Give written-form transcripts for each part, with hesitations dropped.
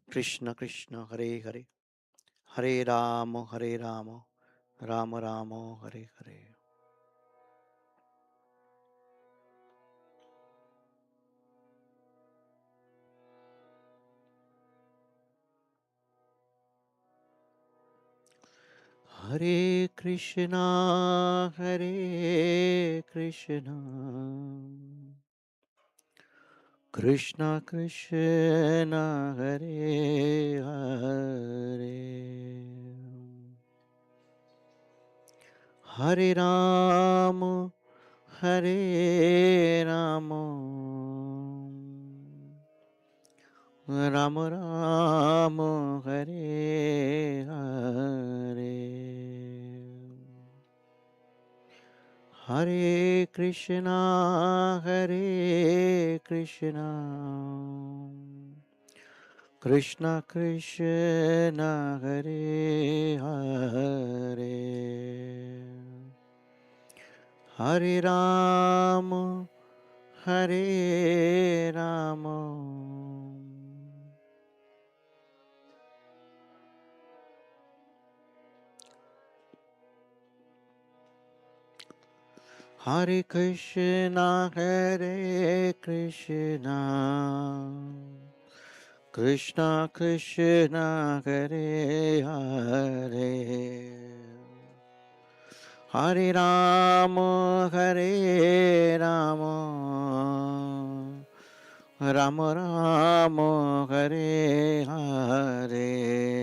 Krishna Krishna Hare Hare Hare Rama Rama Rama Hare Hare. Hare Krishna Krishna Krishna Hare Hare Hare Hare Rama Rama Rama Hare Hare Hare Krishna Krishna Krishna Hare Hare Hare Hare Rama Hare Krishna Krishna Krishna Hare Hare Hare Rama Rama Rama Hare Hare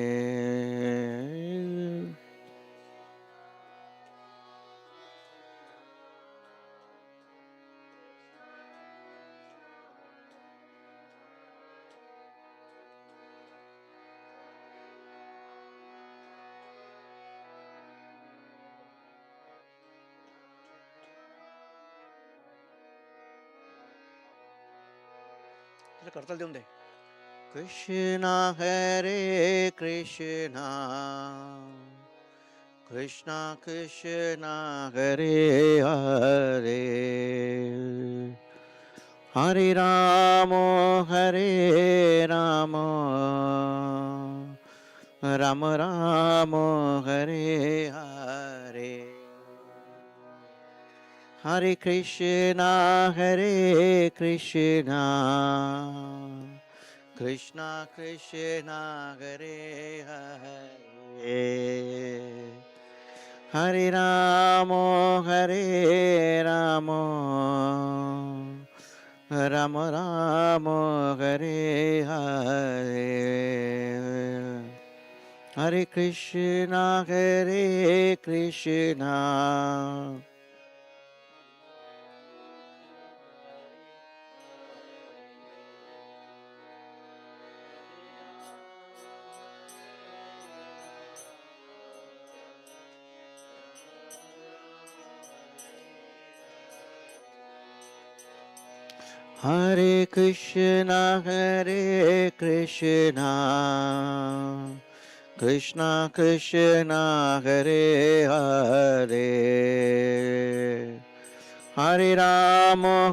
करता दे Krishna Hare Krishna Krishna Hare Hare Hare Rama Rama Rama Hare Hare Hare Krishna Krishna Krishna Hare Hare Hare Rama Rama Rama Hare Hare Hare Krishna Hare Krishna Krishna Krishna Hare Hare Hare Rama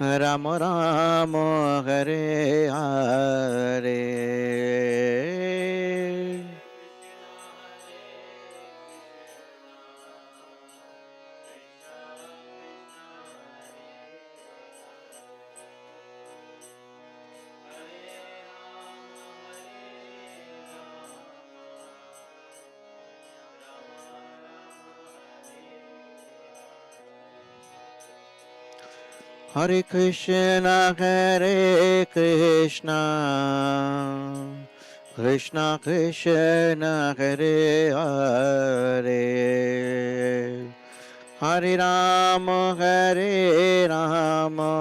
Rama Rama Hare Hare Hare Krishna Krishna Krishna Hare Hare Hare Rama Rama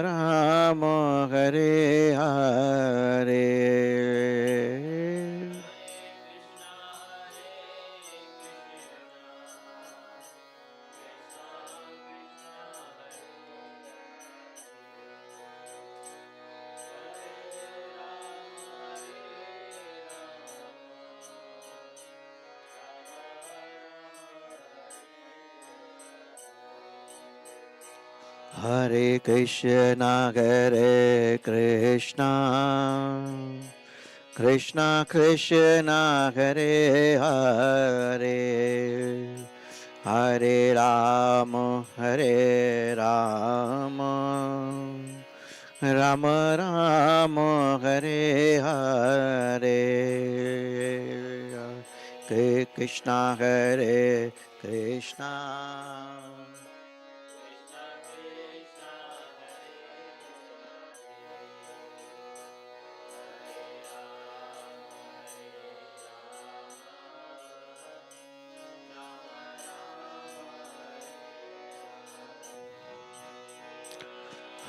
Rama Hare Hare Hare Krishna, Hare Krishna, Krishna Krishna, Hare Hare, Hare Rama, Hare Rama, Rama Rama, Hare Hare, Hare Krishna, Hare Krishna.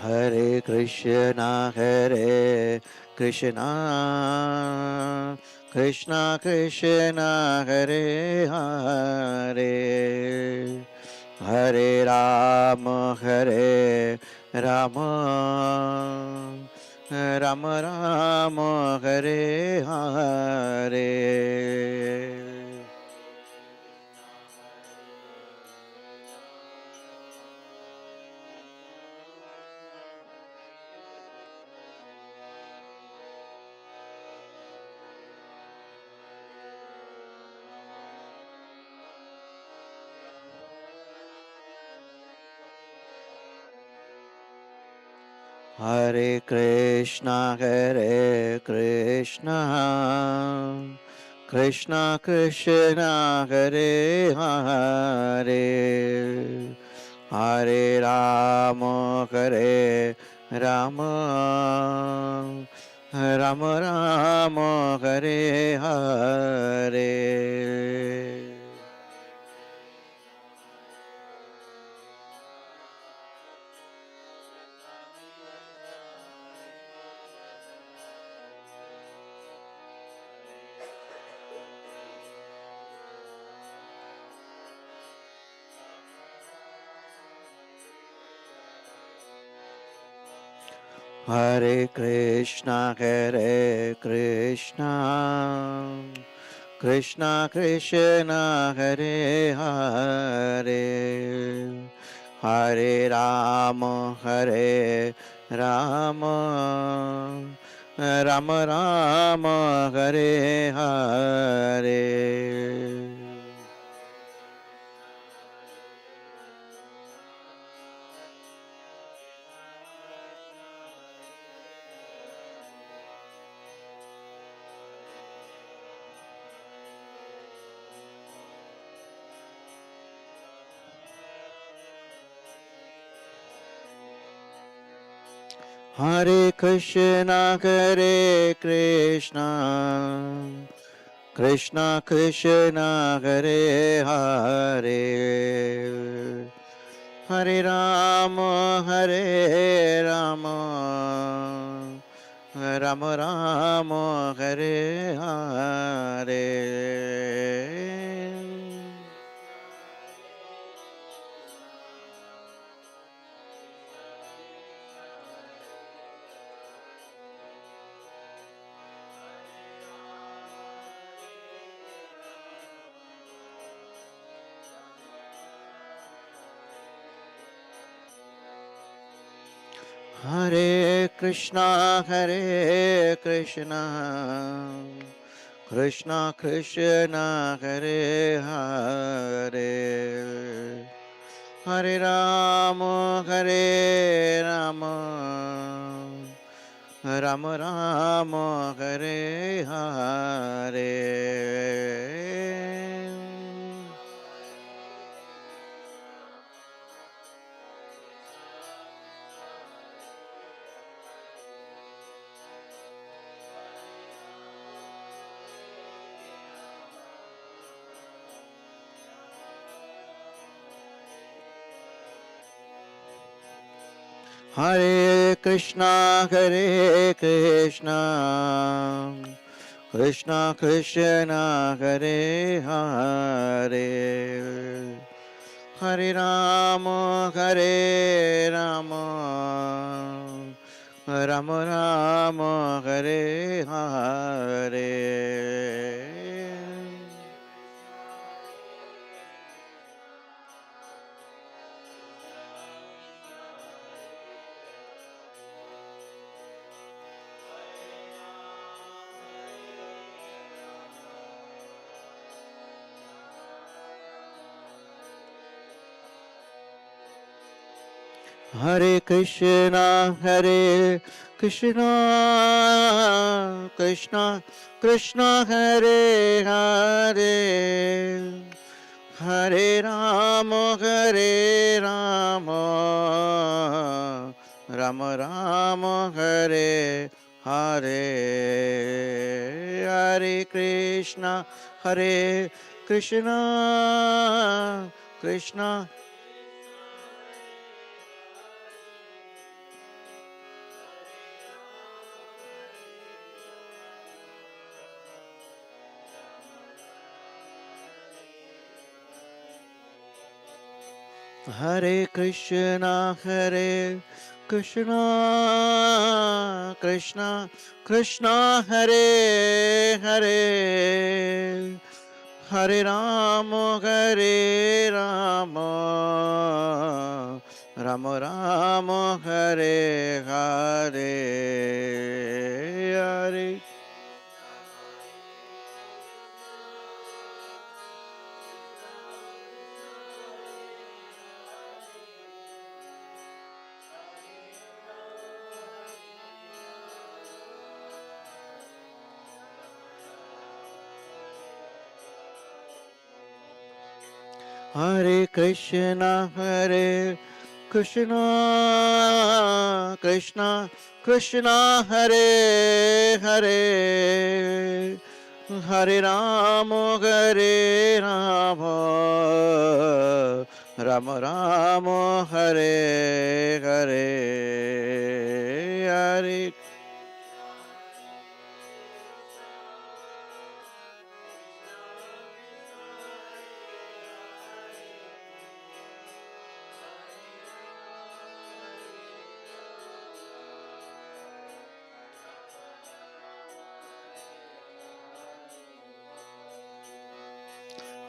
Hare Krishna, Hare Krishna, Krishna Krishna, Hare Hare, Hare Rama, Hare Rama, Rama Rama, Hare Hare. Hare Krishna, Hare Krishna, Krishna Krishna, Hare Hare, Hare Rama, Hare Rama, Rama Rama, Hare Hare. Hare Krishna, Hare Krishna, Krishna Krishna, Hare Hare, Hare Rama, Hare Rama, Rama Rama, Hare Hare. Hare Krishna, Hare Krishna, Krishna Krishna, Hare Hare, Hare Rama, Hare Rama, Rama Rama, Hare Hare. Hare Krishna, Hare Krishna, Krishna Krishna, Hare Hare, Hare Rama, Hare Rama, Rama Rama, Hare Hare. Hare Krishna, Hare Krishna, Krishna Krishna, Hare Hare, Hare Rama, Hare Rama, Rama Rama, Hare Hare. Hare Krishna, Hare Krishna, Krishna Krishna, Hare Hare, Hare Rama, Hare Rama, Rama Rama, Hare Hare, Hare Krishna, Hare Krishna, Krishna Hare Krishna, Hare Krishna, Krishna Krishna, Hare Hare, Hare Rama, Hare Rama, Rama Rama, Hare Hare, Hare Hare Krishna, Hare Krishna, Krishna Krishna, Hare Hare, Hare Rama, Hare Rama, Rama Rama, Hare Hare,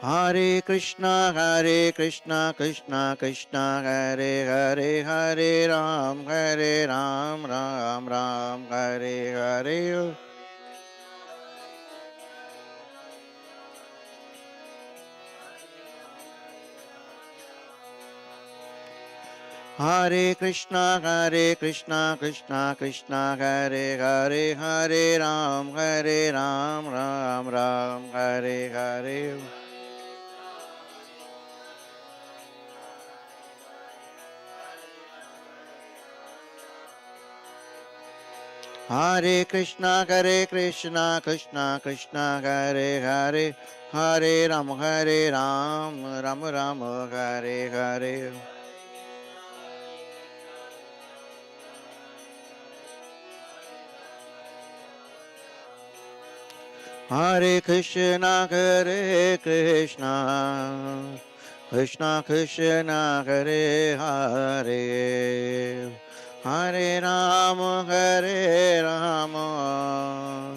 Hare Hare Krishna, Krishna Krishna, Hare Hare, Hare Ram, Ram Ram, Hare Hare. Hare Krishna, Krishna Krishna, Hare Hare, Hare Ram, Ram Ram, Hare Hare. Hare Krishna, Krishna Krishna, Hare Hare, Hare Ram, Ram Ram, Hare Hare. Hare Krishna, Krishna Krishna, Hare Hare, Hare Rama,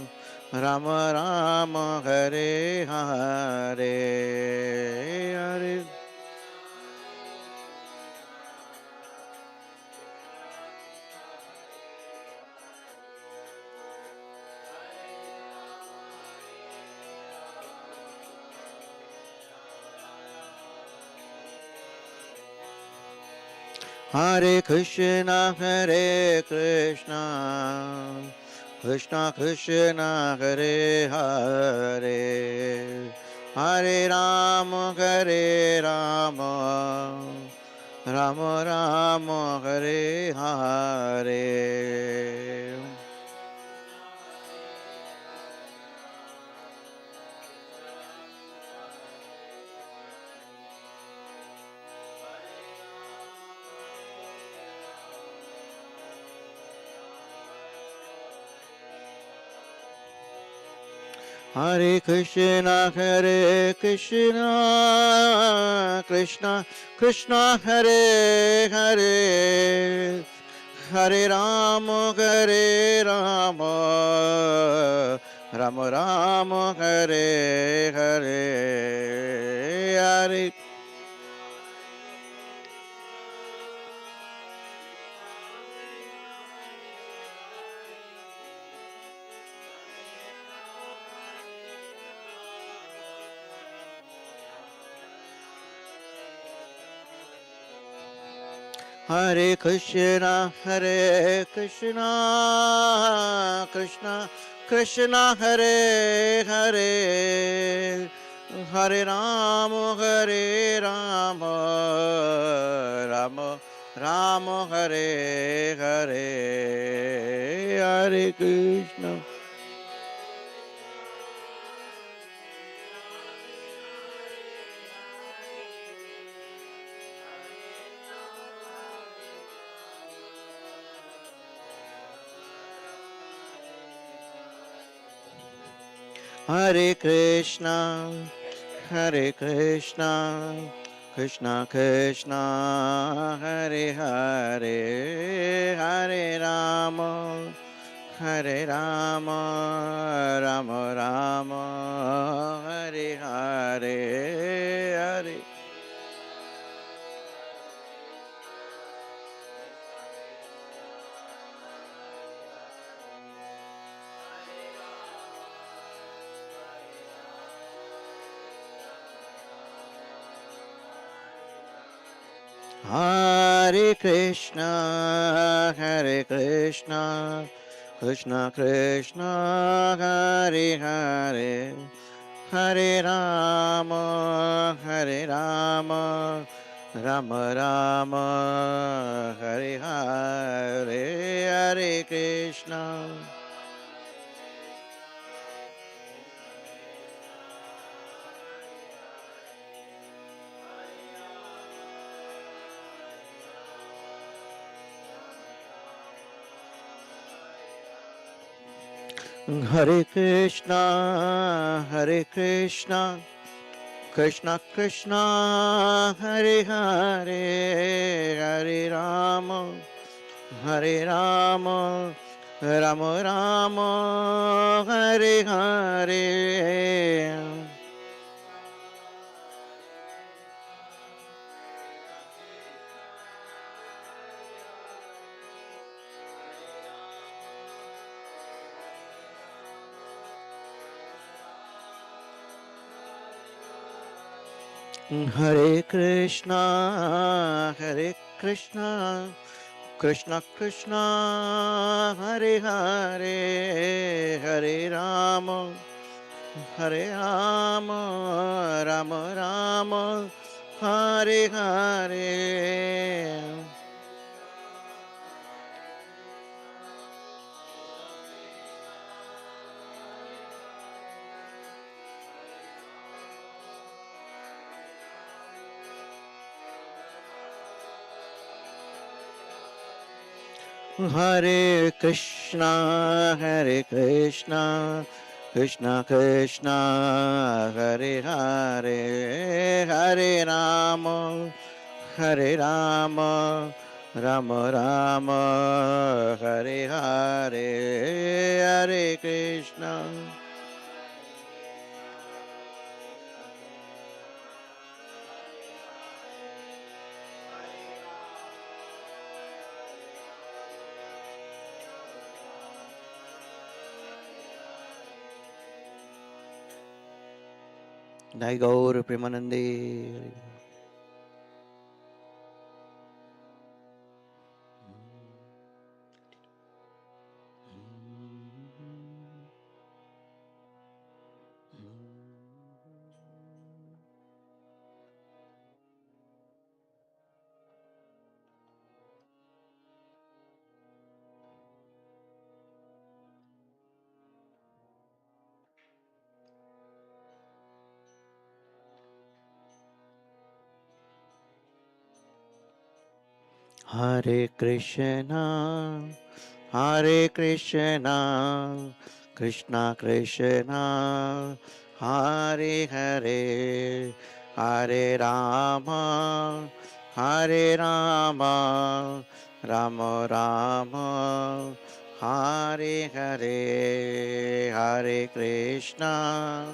Rama Rama, Hare Hare, Hare. Hare Krishna, Krishna Krishna, Hare Hare, Hare Rama, Rama Rama, Hare Hare. Hare Krishna, Krishna Krishna, Hare Hare, Hare Rama, Rama Rama, Hare Hare, Hare. Hare Krishna, Hare Krishna, Krishna Krishna, Hare Hare, Hare Rama, Hare Rama, Rama Rama, Hare Hare, Hare Krishna. Hare Krishna, Hare Krishna, Krishna Krishna, Hare Hare, Hare Rama, Hare Rama, Rama Rama, Hare Hare, Hare. Hare Krishna, Hare Krishna, Krishna Krishna, Hare Hare, Hare Rama, Hare Rama, Rama Rama, Hare Hare, Hare Krishna. Hare Krishna, Hare Krishna, Krishna Krishna, Hare Hare, Hare Rama, Hare Rama, Rama Rama, Hare Hare. Hare Krishna, Hare Krishna, Krishna Krishna, Hare Hare, Hare Rama, Hare Rama, Rama Rama, Hare Hare. Hare Krishna, Hare Krishna, Krishna Krishna, Hare Hare, Hare Rama, Hare Rama, Rama Rama, Hare Hare, Hare Krishna. Jai Gaur Premanande. Hare Krishna, Hare Krishna, Krishna Krishna, Hare Hare, Hare Rama, Hare Rama, Rama Rama, Hare Hare, Hare Krishna.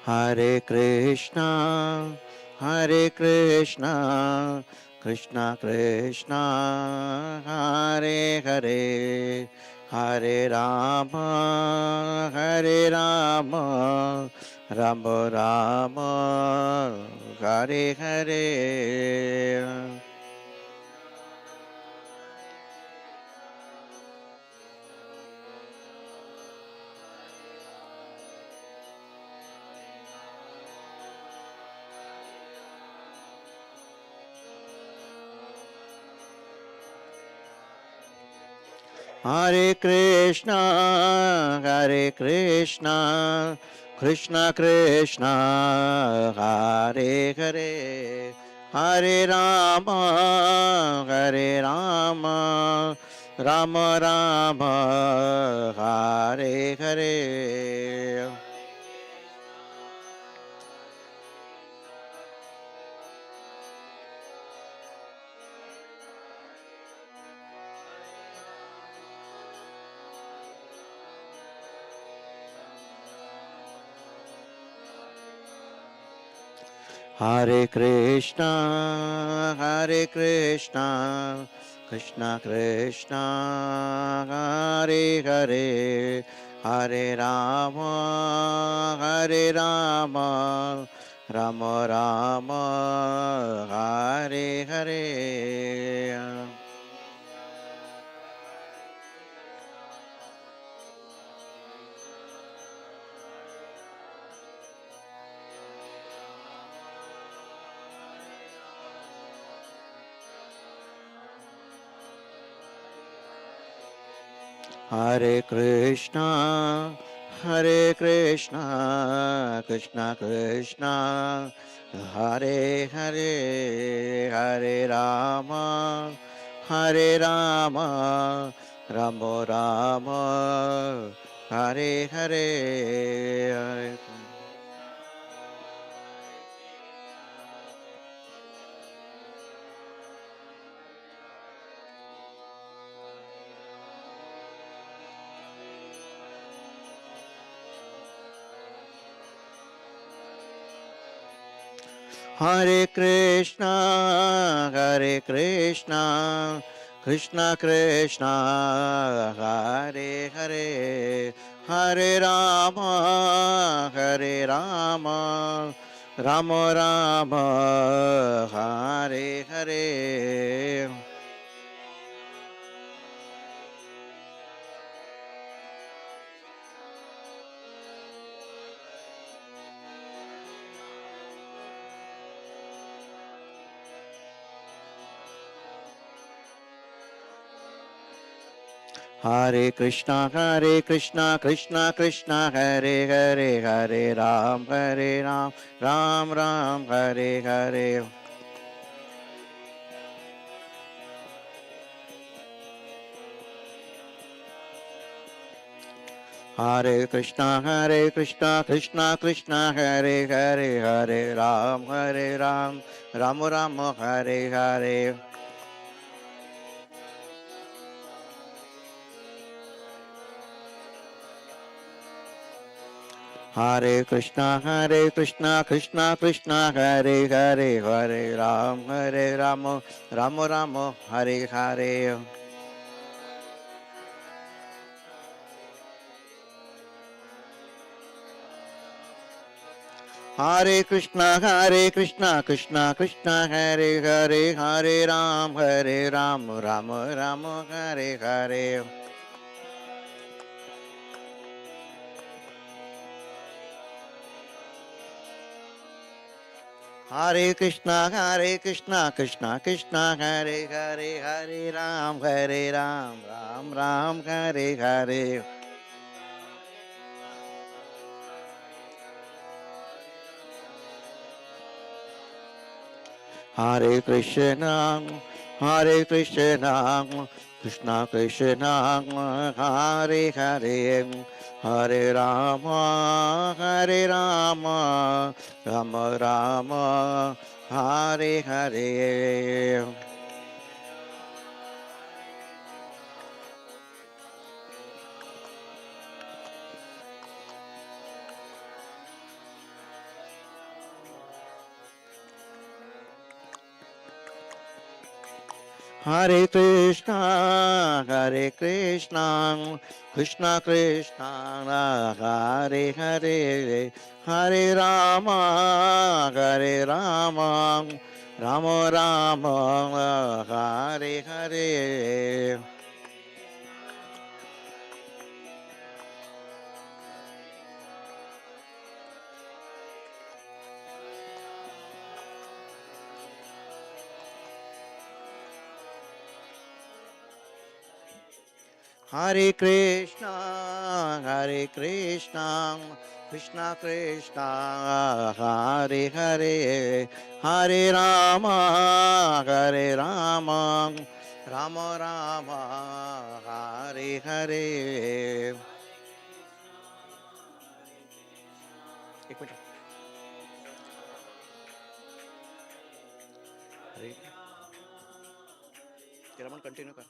Hare Krishna, Hare Krishna, Krishna Krishna, Hare Hare, Hare Rama, Hare Rama, Rama Rama, Hare Hare. Hare Krishna, Hare Krishna, Krishna Krishna, Hare Hare, Hare Rama, Hare Rama, Rama Rama, Hare Hare. Hare Krishna, Hare Krishna, Krishna Krishna, Hare Hare, Hare Rama, Hare Rama, Rama Rama, Hare Hare. Hare Krishna, Hare Krishna, Krishna Krishna, Hare Hare, Hare Rama, Hare Rama, Rama Rama, Hare Hare. Hare Krishna, Hare Krishna, Krishna Krishna, Hare Hare, Hare Rama, Hare Rama, Rama Rama, Hare Hare. Hare Krishna, Krishna Krishna, Hare Hare, Hare Ram, Ram Ram, Hare Hare. Hare Krishna, Krishna Krishna, Hare Hare, Hare Ram, Ram Ram, Hare Hare. Hare Krishna, Krishna Krishna, Hare Hare, Hare Ram, Ram Ram, Hare Hare. Hare Krishna, Krishna Krishna, Hare Hare, Hare Ram, Ram Ram, Hare Hare. Hare Krishna, Krishna Krishna, Hare Hare, Hare Ram, Ram Ram, Hare Hare. Hare Krishna, Krishna Krishna, Hare Hare, Hare Rama, Rama Rama, Hare Hare. Hare Krishna, Hare Krishna, Krishna Krishna, Hare Hare, Hare Rama, Hare Rama, Rama Rama, Hare Hare. Hare Krishna, Hare Krishna, Krishna Krishna, Hare Hare, Hare Rama, Hare Rama, Rama Rama, Hare Hare. एक minute हरे तेरा मन continue कर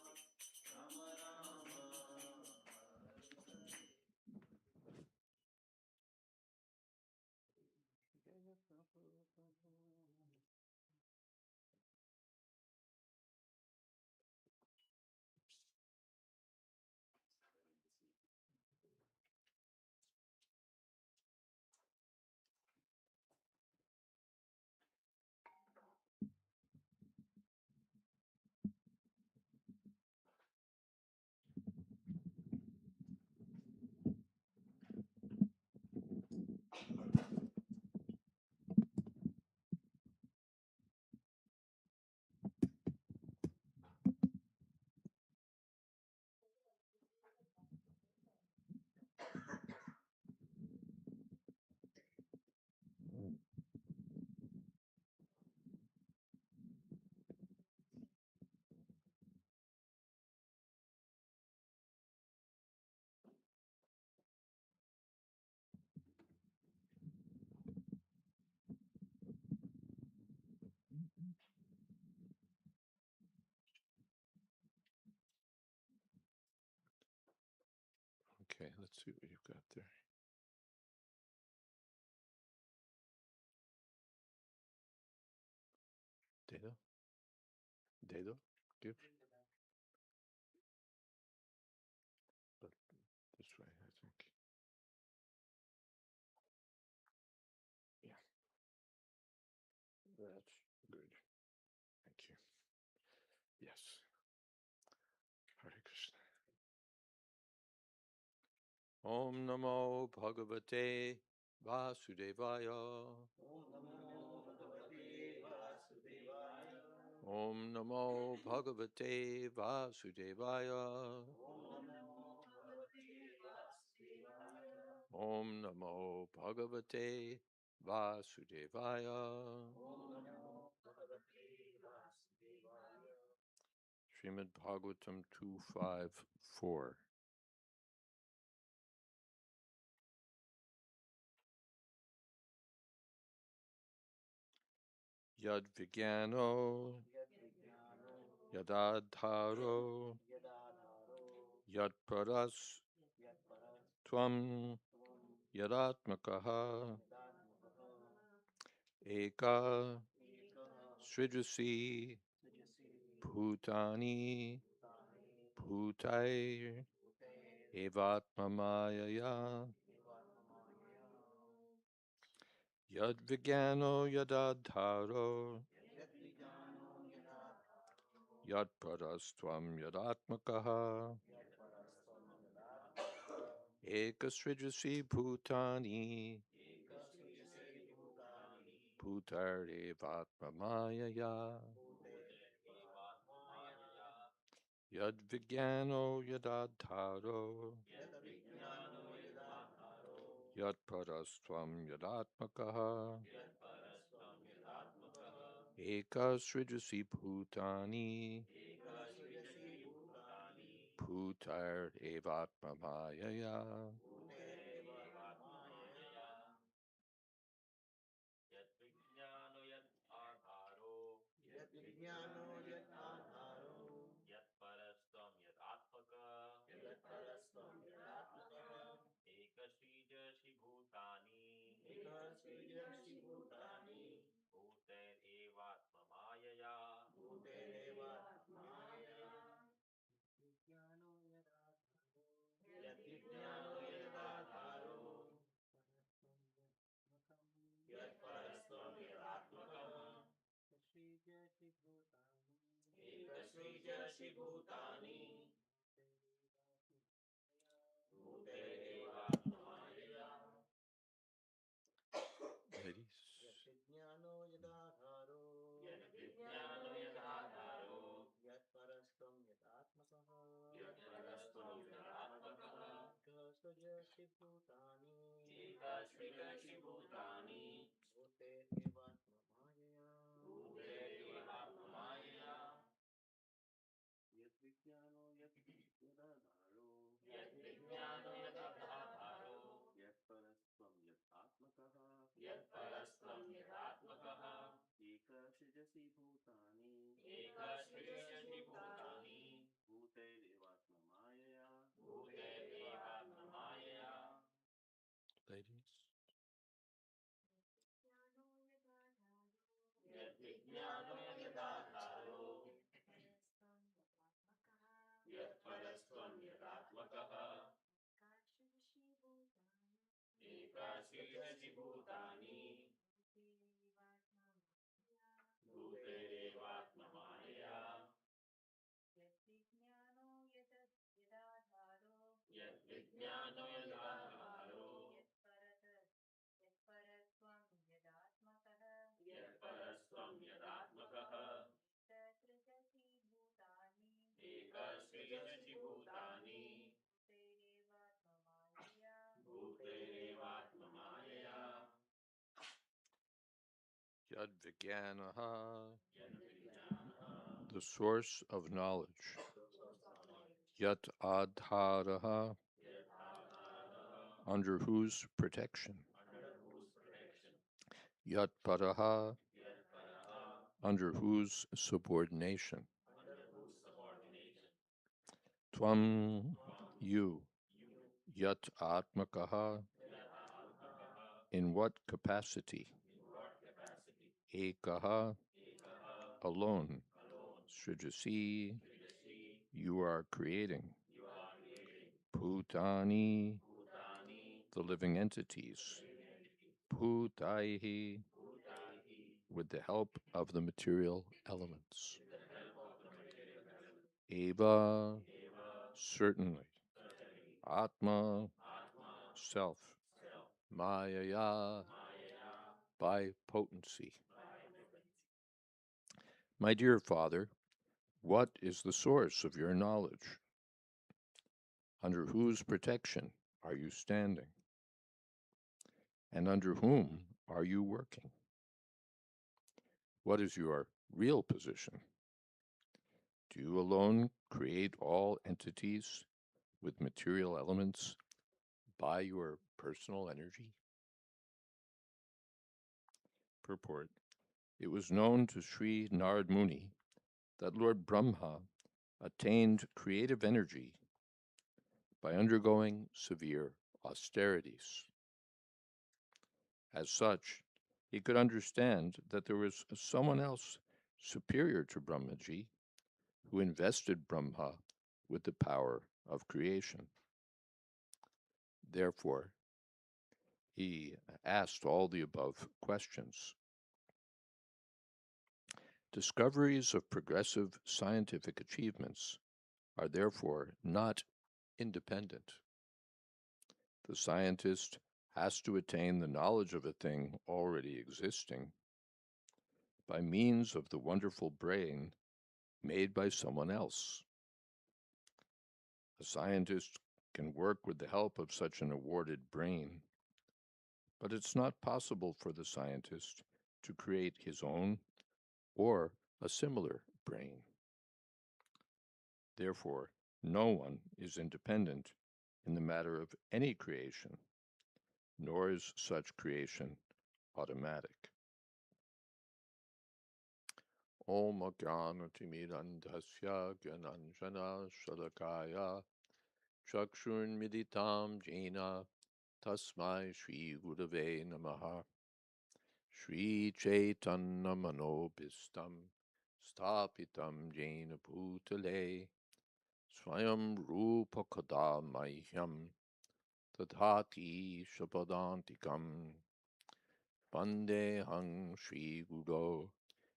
Okay, let's see what you've got there. Data? Data? Give? But this way, I think. Yeah, that's good. Thank you. Yes. Hare Krishna. Om Namo Bhagavate Vasudevaya. Om Namo Bhagavate Vasudevaya. Om Namo Bhagavate Vasudevaya. Srimad Bhagavatam 254. Yad Vigyano Yadadharo Yad Paras Tvam Yadatmakaha Eka Srijasi Bhutani Bhutai Evatmamayaya Yad Vigyano Yadadharo Yad Paras Tvam Yadatmakaha Eka Srijasi Bhutani Bhutar Evatmamayaya Yad Vigyano Yadadharo Yad Parastvam Yadatmakaha Eka Srijasi Bhutani Bhutar Evatmamayaya Yadvigyanaha, the source of knowledge. Yat adharaha, under whose protection. Yat paraha, under whose subordination. Tvam, you. Yat atmakaha, in what capacity. Ekaha, alone. Srijasi, you are creating. Bhutani, the living entities. Bhutaihi, with the help of the material elements. Eva, certainly. Atma, self. Mayaya, by potency. My dear Father, what is the source of your knowledge? Under whose protection are you standing? And under whom are you working? What is your real position? Do you alone create all entities with material elements by your personal energy? Purport. It was known to Sri Narad Muni that Lord Brahma attained creative energy by undergoing severe austerities. As such, he could understand that there was someone else superior to Brahmaji who invested Brahma with the power of creation. Therefore, he asked all the above questions. Discoveries of progressive scientific achievements are therefore not independent. The scientist has to attain the knowledge of a thing already existing by means of the wonderful brain made by someone else. A scientist can work with the help of such an awarded brain, but it's not possible for the scientist to create his own or a similar brain. Therefore, no one is independent in the matter of any creation, nor is such creation automatic. Om Ajnanatimidandhasya Gyananjana Shalakaya Chakshurmilitam Jena Tasmai Shri Gurave Namaha. Shri Chaitanya Manobhistam Stapitam Jena Bhutale Swayam Rupa Kada Mahyam Tadhati Shapadantikam Vandehang Shri Guru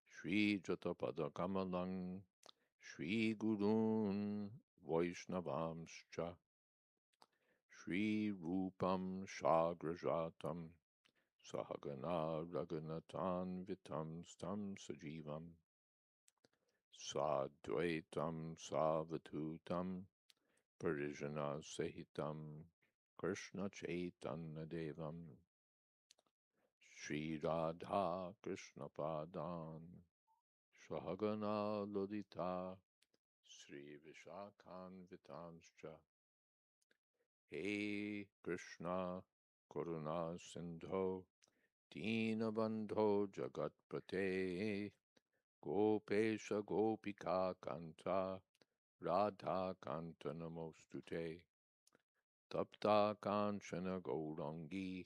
Shri Jatapada Kamalang Shri Gurun Vaishnavamscha Shri Rupam Shagrajatam Sahagana Raghunatan Vitam Stam Sajivam Sadvaitam Savatutam Parijana Sahitam Krishna Chaitanya Devam Shri Radha Krishna Padan Sahagana Lodita Sri Vishakhan Vitanscha He Krishna Karuna Sindho Dinabandho Jagatpate Gopesha Gopika Kanta Radha Kanta Namostute Tapta Kanchana Gaurangi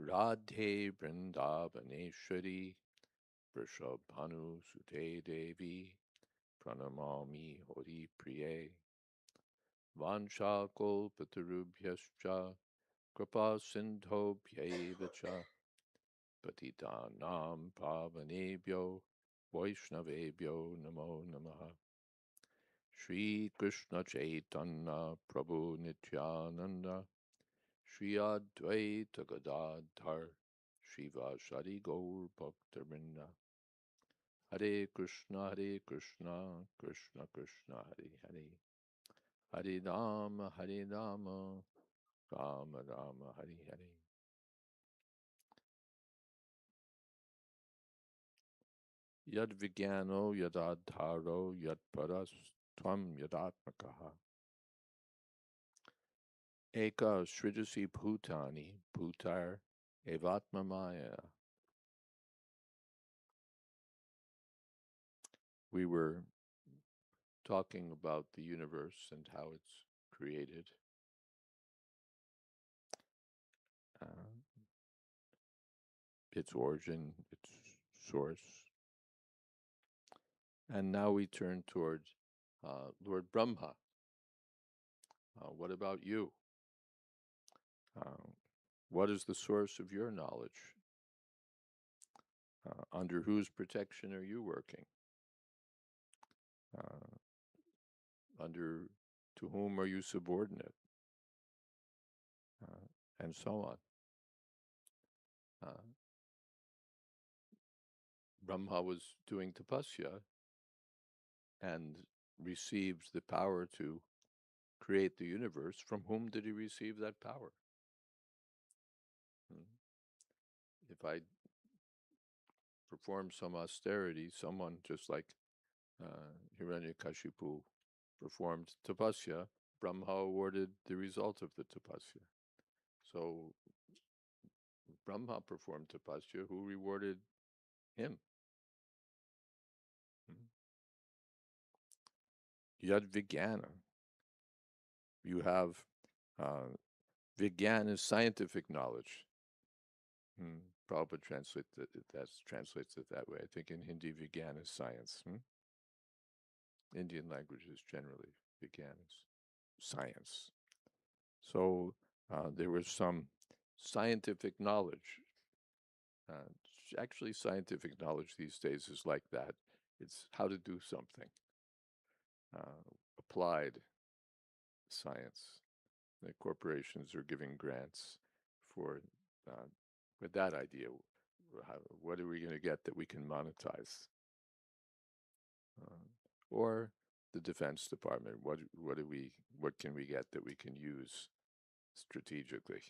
Radhe Vrindavaneshwari Vrishabhanu Sute Devi Pranamami Hori Priye Vancha Kolpatarubhyascha Kripa Sindhobhyevacha Patitanam Pavanebhyo Vaishnavebhyo Namo Namaha Shri Krishna Chaitanya Prabhu Nityananda Shri Advaita Gadadhar Shiva Shari Gaur Bhaktarinda Hare Krishna Krishna Krishna Hare Hare Hare Rama Rama Rama Hare Hare Yad Vigyano Yadadharo Yad Paras Tvam Yadatmakaha Eka Sridasi Bhutani Bhutar Evatma Maya. We were talking about the universe and how it's created. Uh, its origin, its source. And now we turn towards Lord Brahma. What about you? What is the source of your knowledge? Under whose protection are you working? Under to whom are you subordinate? And so on. Brahma was doing tapasya and received the power to create the universe. From whom did he receive that power? If I perform some austerity, someone just like Hiranyakashipu performed tapasya, Brahma awarded the result of the tapasya. So Brahma performed tapasya, who rewarded him? Yad Vijnana. You have Vigyan is scientific knowledge. Prabhupada translates it that way. I think in Hindi, Vigyan is science. Indian languages generally, Vigyan is science. So there was some scientific knowledge. Actually, scientific knowledge these days is like that. It's how to do something. Applied science. The corporations are giving grants for with that idea. What are we going to get that we can monetize? Or the Defense Department. What can we get that we can use strategically?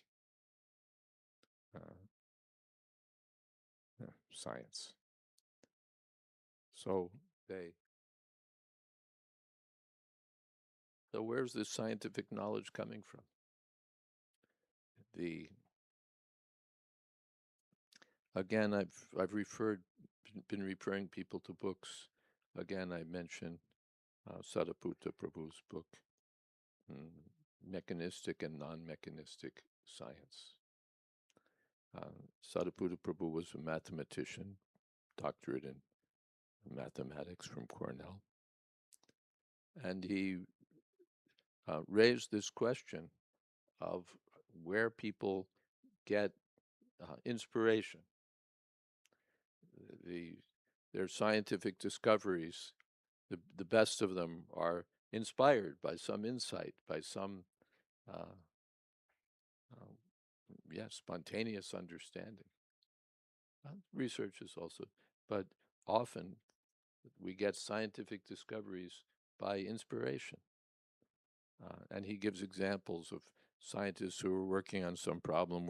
Science. So where's this scientific knowledge coming from? Again, I've been referring people to books. Again, I mentioned Sariputta Prabhu's book, Mechanistic and Non-Mechanistic Science. Sariputta Prabhu was a mathematician, doctorate in mathematics from Cornell. And he raised this question of where people get inspiration. Their scientific discoveries the best of them are inspired by some insight, by some uh, uh, spontaneous understanding. Research is also, but often we get scientific discoveries by inspiration. And he gives examples of scientists who were working on some problem,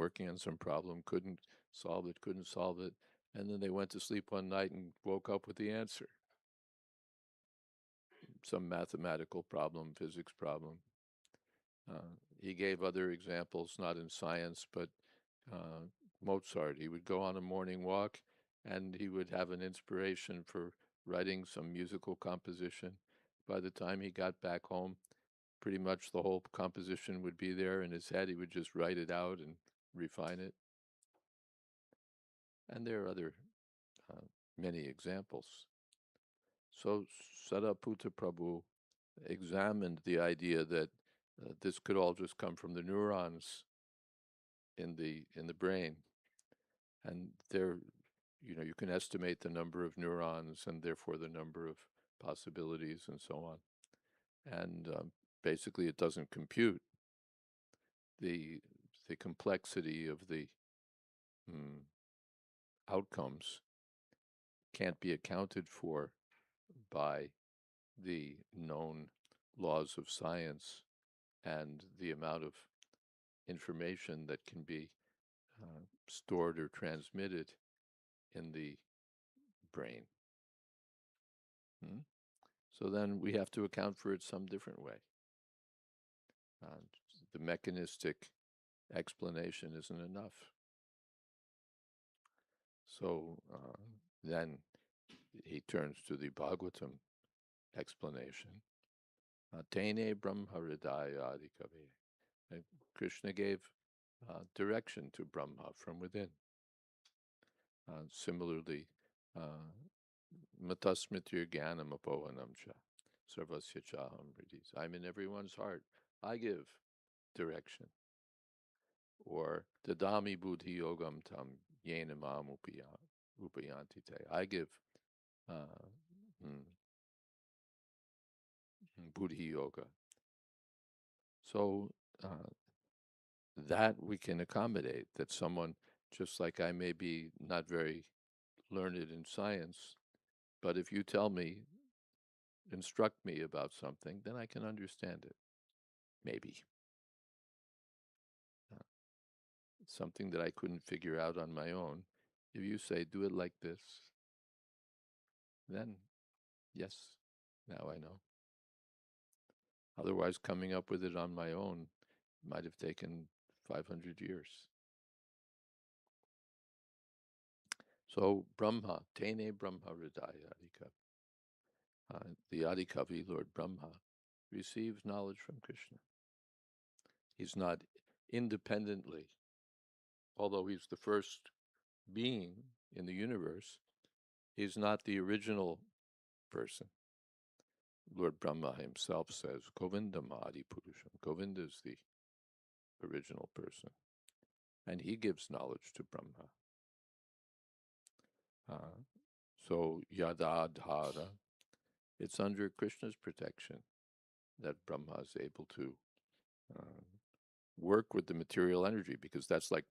couldn't solve it, and then they went to sleep one night and woke up with the answer. Some mathematical problem, physics problem. He gave other examples, not in science, but uh, Mozart. He would go on a morning walk and he would have an inspiration for writing some musical composition. By the time he got back home, pretty much the whole composition would be there in his head. He would just write it out and refine it. And there are other uh, many examples. So Sadaputa Prabhu examined the idea that this could all just come from the neurons in the brain, and there, you can estimate the number of neurons and therefore the number of possibilities and so on, and basically it doesn't compute the the complexity of the mm, outcomes can't be accounted for by the known laws of science and the amount of information that can be stored or transmitted in the brain. Hmm? So then we have to account for it some different way. Uh, the mechanistic explanation isn't enough. So then he turns to the Bhagavatam explanation. Tene Brahma Hridaya Adhikave. Krishna gave direction to Brahma from within. Similarly, Matasmitir Gyanam Apohanam Cha Sarvasya Chaham Hridis. I'm in everyone's heart. I give direction. Or Dadami Buddhi Yogam Tam Yenamam Upayanti Te. I give uh, Buddhi Yoga. So that we can accommodate, that someone, just like I may be not very learned in science, but if you tell me, instruct me about something, then I can understand it. Maybe. Uh, Something that I couldn't figure out on my own. If you say, do it like this, then yes, now I know. Otherwise, coming up with it on my own might have taken 500 years. So Brahma, Tene Brahma Hridaya Adhika. The Adhikavi, Lord Brahma, receives knowledge from Krishna. He's not independently, although he's the first being in the universe, he's not the original person. Lord Brahma himself says, Govindam Adi Purusham. Govinda is the original person. And he gives knowledge to Brahma. So Yadadhara, it's under Krishna's protection that Brahma is able to work with the material energy, because that's like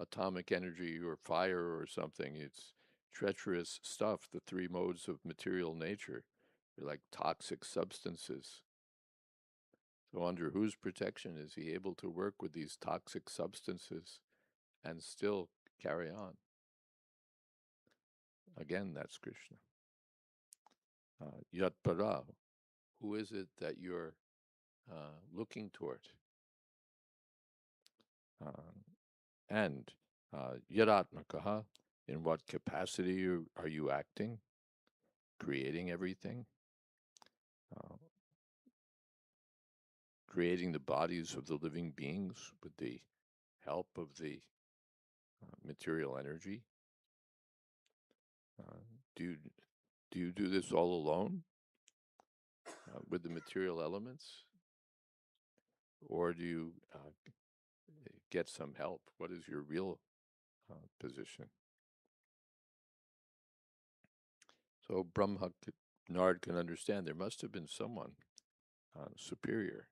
atomic energy or fire or something. It's treacherous stuff. The three modes of material nature are like toxic substances. So under whose protection is he able to work with these toxic substances and still carry on? Again, that's Krishna. Yat para, who is it that you're looking toward? And Yadatmakaha, in what capacity are you acting, creating everything, creating the bodies of the living beings with the help of the material energy? Do you, do you do this all alone with the material elements? Or do you get some help? What is your real position? So Brahma Nard can understand there must have been someone superior,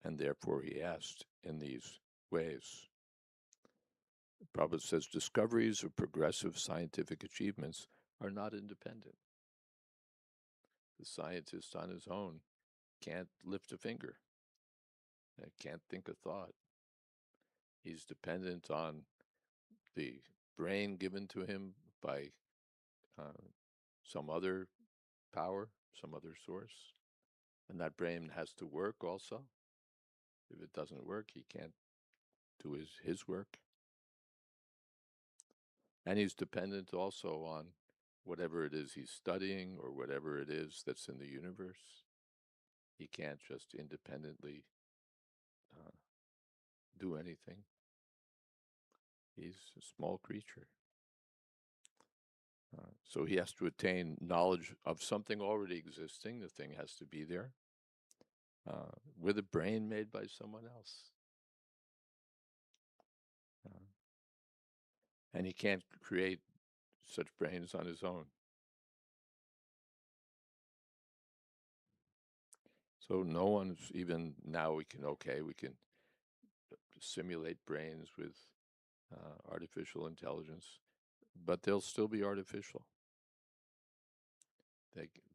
and therefore he asked in these ways. Prabhupada says discoveries of progressive scientific achievements are not independent. The scientist on his own can't lift a finger, can't think a thought. He's dependent on the brain given to him by uh, some other power, some other source. And that brain has to work also. If it doesn't work, he can't do his work. And he's dependent also on whatever it is he's studying or whatever it is that's in the universe. He can't just independently uh, do anything. He's a small creature. So he has to attain knowledge of something already existing. The thing has to be there with a brain made by someone else. Uh, and he can't create such brains on his own. So no one's even now we can simulate brains with artificial intelligence, but they'll still be artificial.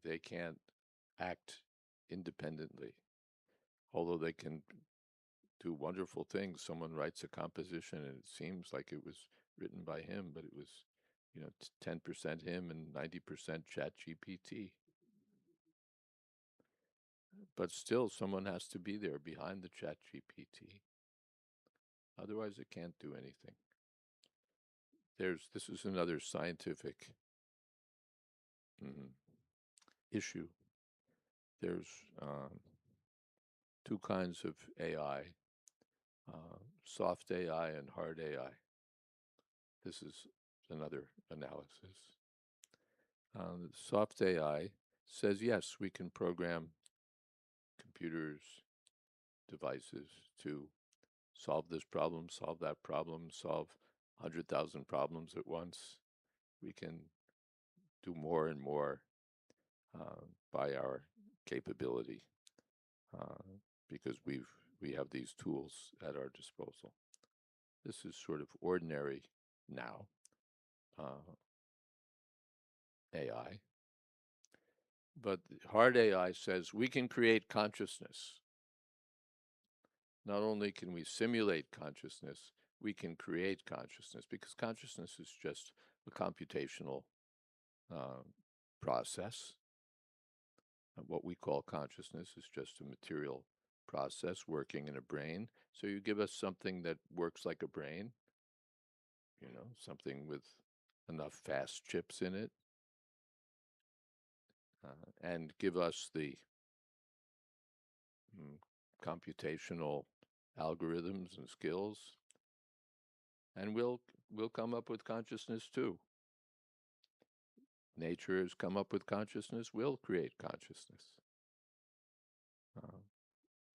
They can't act independently, although they can do wonderful things. Someone writes a composition and it seems like it was written by him, but it was 10% him and 90% chat GPT. But still someone has to be there behind the chat GPT. Otherwise it can't do anything. This is another scientific issue. There's two kinds of AI, soft AI and hard AI. This is another analysis. Soft AI says, yes, we can program computers, devices to solve this problem, solve that problem, solve 100,000 problems at once. We can do more and more by our capability because we have these tools at our disposal. This is sort of ordinary now AI. But hard AI says we can create consciousness. Not only can we simulate consciousness, we can create consciousness because consciousness is just a computational process. What we call consciousness is just a material process working in a brain. So you give us something that works like a brain, something with enough fast chips in it, and give us the computational algorithms and skills, and we'll come up with consciousness too. Nature has come up with consciousness, we'll create consciousness.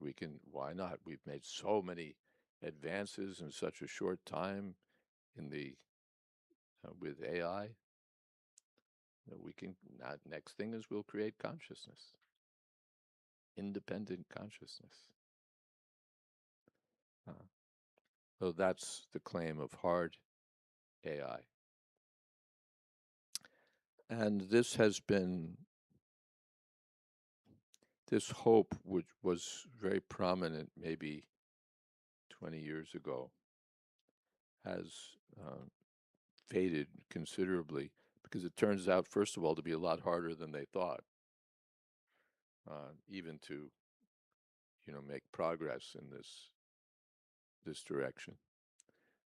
We can, why not? We've made so many advances in such a short time in the with AI. We can, next thing is we'll create consciousness, independent consciousness. So that's the claim of hard AI. And this hope, which was very prominent maybe 20 years ago, has faded considerably because it turns out, first of all, to be a lot harder than they thought, even to, make progress in this direction.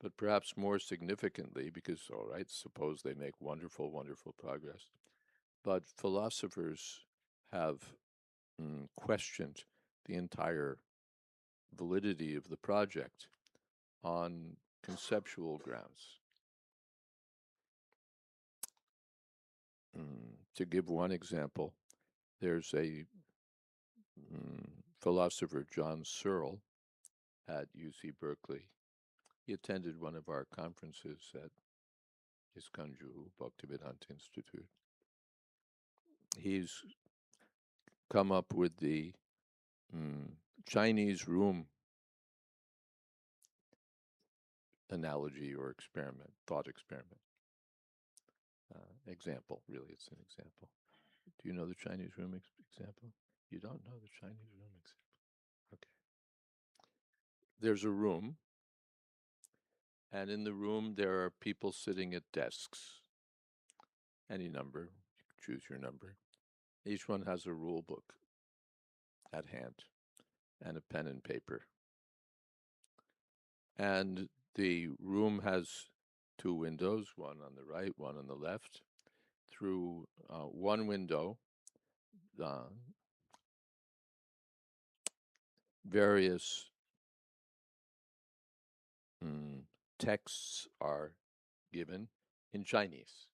But perhaps more significantly, because, all right, suppose they make wonderful, wonderful progress, but philosophers have questioned the entire validity of the project on conceptual grounds. To give one example, there's a philosopher, John Searle, at UC Berkeley. He attended one of our conferences at ISKCON Bhaktivedanta Institute. he's come up with the Chinese room analogy or experiment, thought experiment. Example, really, it's an example. Do you know the Chinese room example? You don't know the Chinese room example? Okay. There's a room, and in the room there are people sitting at desks. Any number, you can choose your number. Each one has a rule book at hand and a pen and paper. And the room has two windows, one on the right, one on the left. Through one window, various texts are given in Chinese.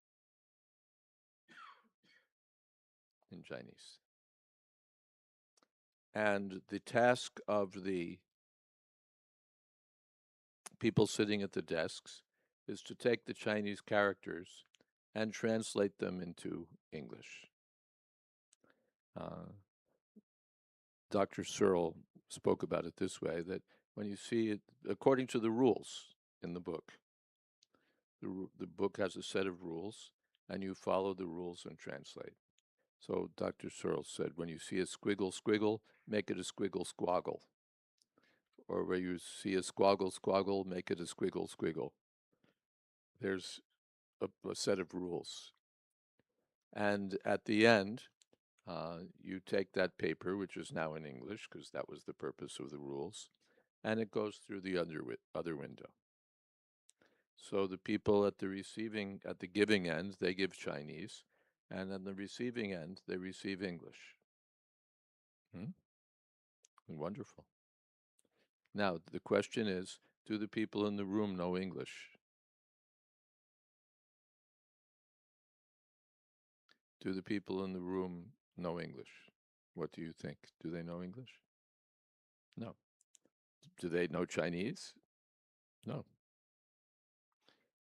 In Chinese. And the task of the people sitting at the desks is to take the Chinese characters and translate them into English. Dr. Searle spoke about it this way, that when you see it, according to the rules in the book, the book has a set of rules, and you follow the rules and translate. So Dr. Searle said, when you see a squiggle squiggle, make it a squiggle squoggle. Or where you see a squoggle squoggle, make it a squiggle squiggle. There's a set of rules. And at the end, you take that paper, which is now in English, because that was the purpose of the rules, and it goes through the other window. So the people at the giving end, they give Chinese, and on the receiving end, they receive English. Wonderful. Now, the question is, do the people in the room know English? Do the people in the room know English? What do you think? Do they know English? No. Do they know Chinese? No.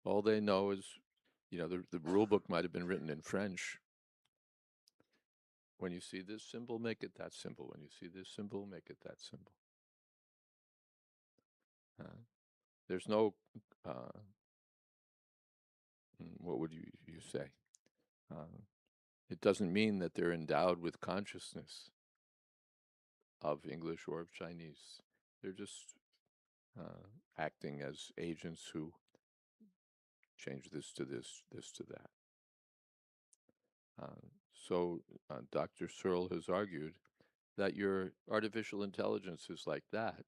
All they know is, the rule book might have been written in French. When you see this symbol, make it that symbol. When you see this symbol, make it that symbol. There's no, what would you say? It doesn't mean that they're endowed with consciousness of English or of Chinese. They're just acting as agents who change this to this, this to that. So Dr. Searle has argued that your artificial intelligence is like that.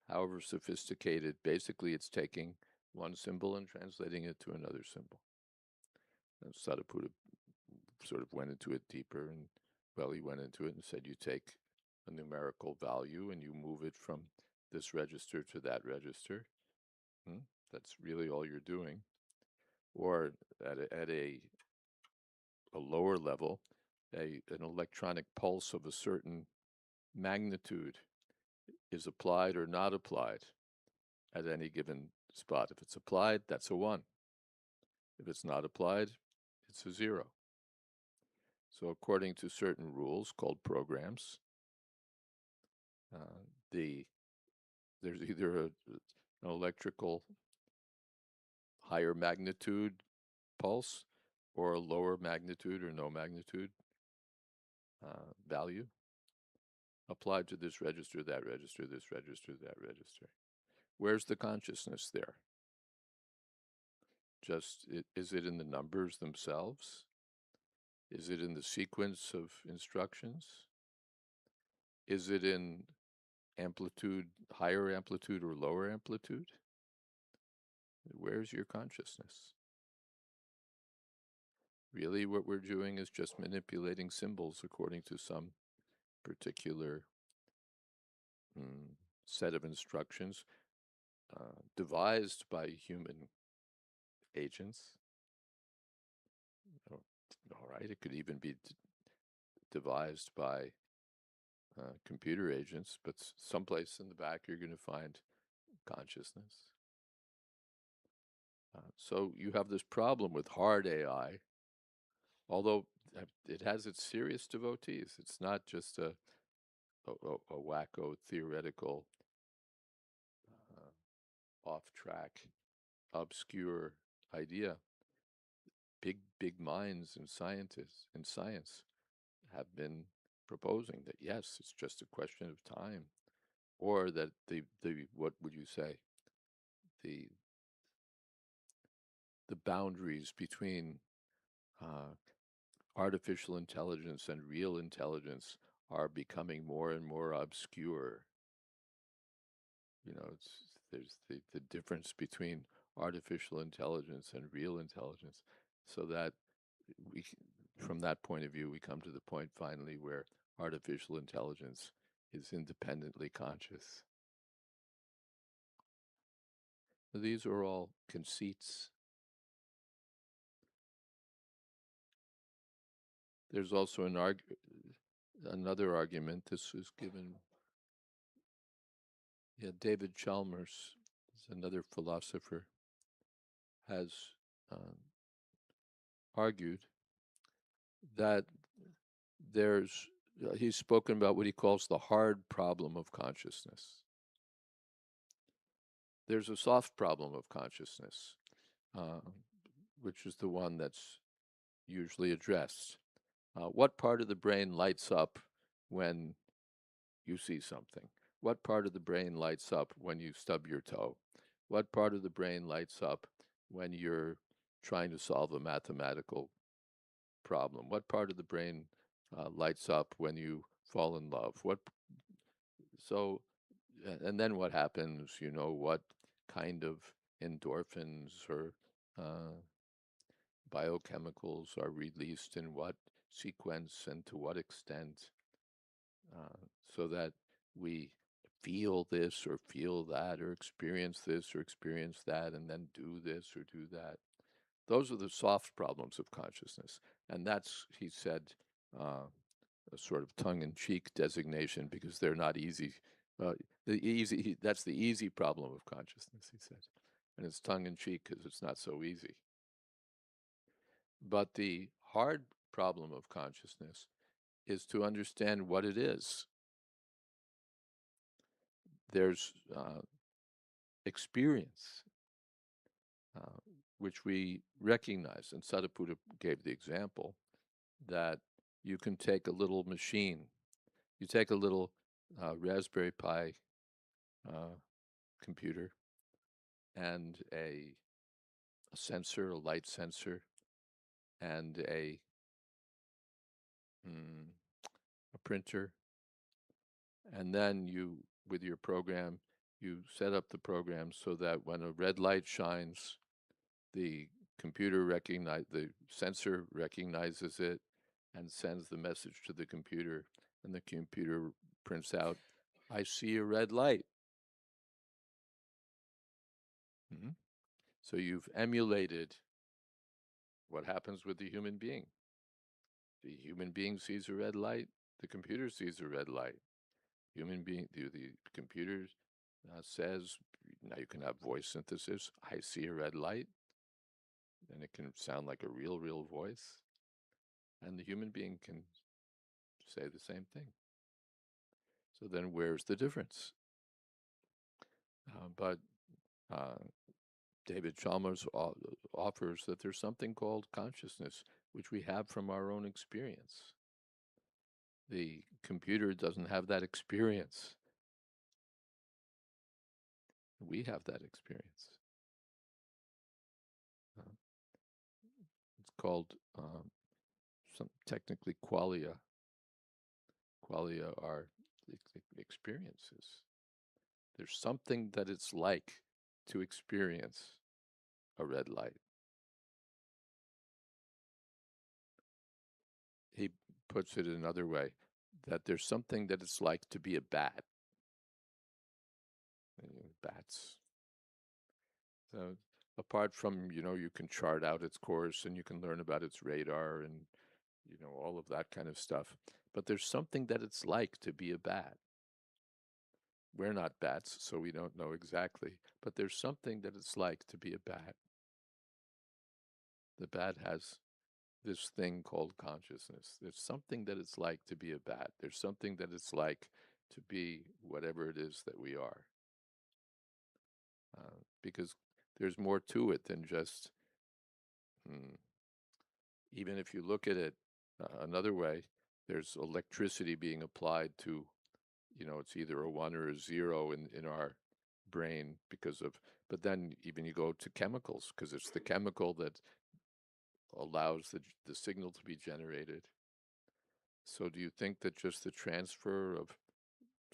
However sophisticated, basically it's taking one symbol and translating it to another symbol. And Sadhaputta sort of went into it deeper, and he went into it and said, you take a numerical value and you move it from this register to that register. That's really all you're doing. Or at a lower level, an electronic pulse of a certain magnitude is applied or not applied at any given spot. If it's applied, that's a 1. If it's not applied, it's a 0. So according to certain rules called programs, there's either an electrical higher magnitude pulse or a lower magnitude or no magnitude value applied to this register, that register, this register, that register. Where's the consciousness there? Is it in the numbers themselves? Is it in the sequence of instructions? Is it in amplitude, higher amplitude or lower amplitude? Where's your consciousness? Really, what we're doing is just manipulating symbols according to some particular set of instructions devised by human agents. All right, it could even be devised by computer agents, but someplace in the back you're going to find consciousness. So you have this problem with hard AI, although it has its serious devotees. It's not just a wacko theoretical, off-track, obscure idea. Big minds and scientists in science have been proposing that yes, it's just a question of time, or that the what would you say, the boundaries between uh, artificial intelligence and real intelligence are becoming more and more obscure. There's the difference between artificial intelligence and real intelligence, so that we, from that point of view, we come to the point finally where artificial intelligence is independently conscious. These are all conceits. There's also another argument. This was given. Yeah, David Chalmers is another philosopher, has uh, argued that he's spoken about what he calls the hard problem of consciousness. There's a soft problem of consciousness, uh, which is the one that's usually addressed. What part of the brain lights up when you see something? What part of the brain lights up when you stub your toe? What part of the brain lights up when you're trying to solve a mathematical problem? What part of the brain lights up when you fall in love? So, and then what happens? What kind of endorphins or uh, biochemicals are released in what sequence and to what extent, so that we feel this or feel that or experience this or experience that and then do this or do that. Those are the soft problems of consciousness. And that's, he said, a sort of tongue-in-cheek designation because they're not easy. Uh, that's the easy problem of consciousness, he said. And it's tongue-in-cheek because it's not so easy. But the hard problem of consciousness is to understand what it is. There's experience, which we recognize. And Sadhaputta gave the example that you can take a little machine, you take a little Raspberry Pi computer and a sensor, a light sensor, and a printer, and then with your program, you set up the program so that when a red light shines, the the sensor recognizes it and sends the message to the computer, and the computer prints out, "I see a red light." Mm-hmm. So you've emulated what happens with the human being. The human being sees a red light. The computer sees a red light. The computer says, now you can have voice synthesis. I see a red light, and it can sound like a real voice. And the human being can say the same thing. So then where's the difference? But David Chalmers offers that there's something called consciousness, which we have from our own experience. The computer doesn't have that experience. We have that experience. It's called technically qualia. Qualia are experiences. There's something that it's like to experience a red light. He puts it another way, that there's something that it's like to be a bat. Bats. So apart from, you can chart out its course and you can learn about its radar and, all of that kind of stuff. But there's something that it's like to be a bat. We're not bats, so we don't know exactly. But there's something that it's like to be a bat. The bat has this thing called consciousness. There's something that it's like to be a bat. There's something that it's like to be whatever it is that we are. Because there's more to it than just, hmm, even if you look at it another way, there's electricity being applied to, it's either a one or a zero in our brain because of, but then even you go to chemicals, because it's the chemical that allows the signal to be generated. So do you think that just the transfer of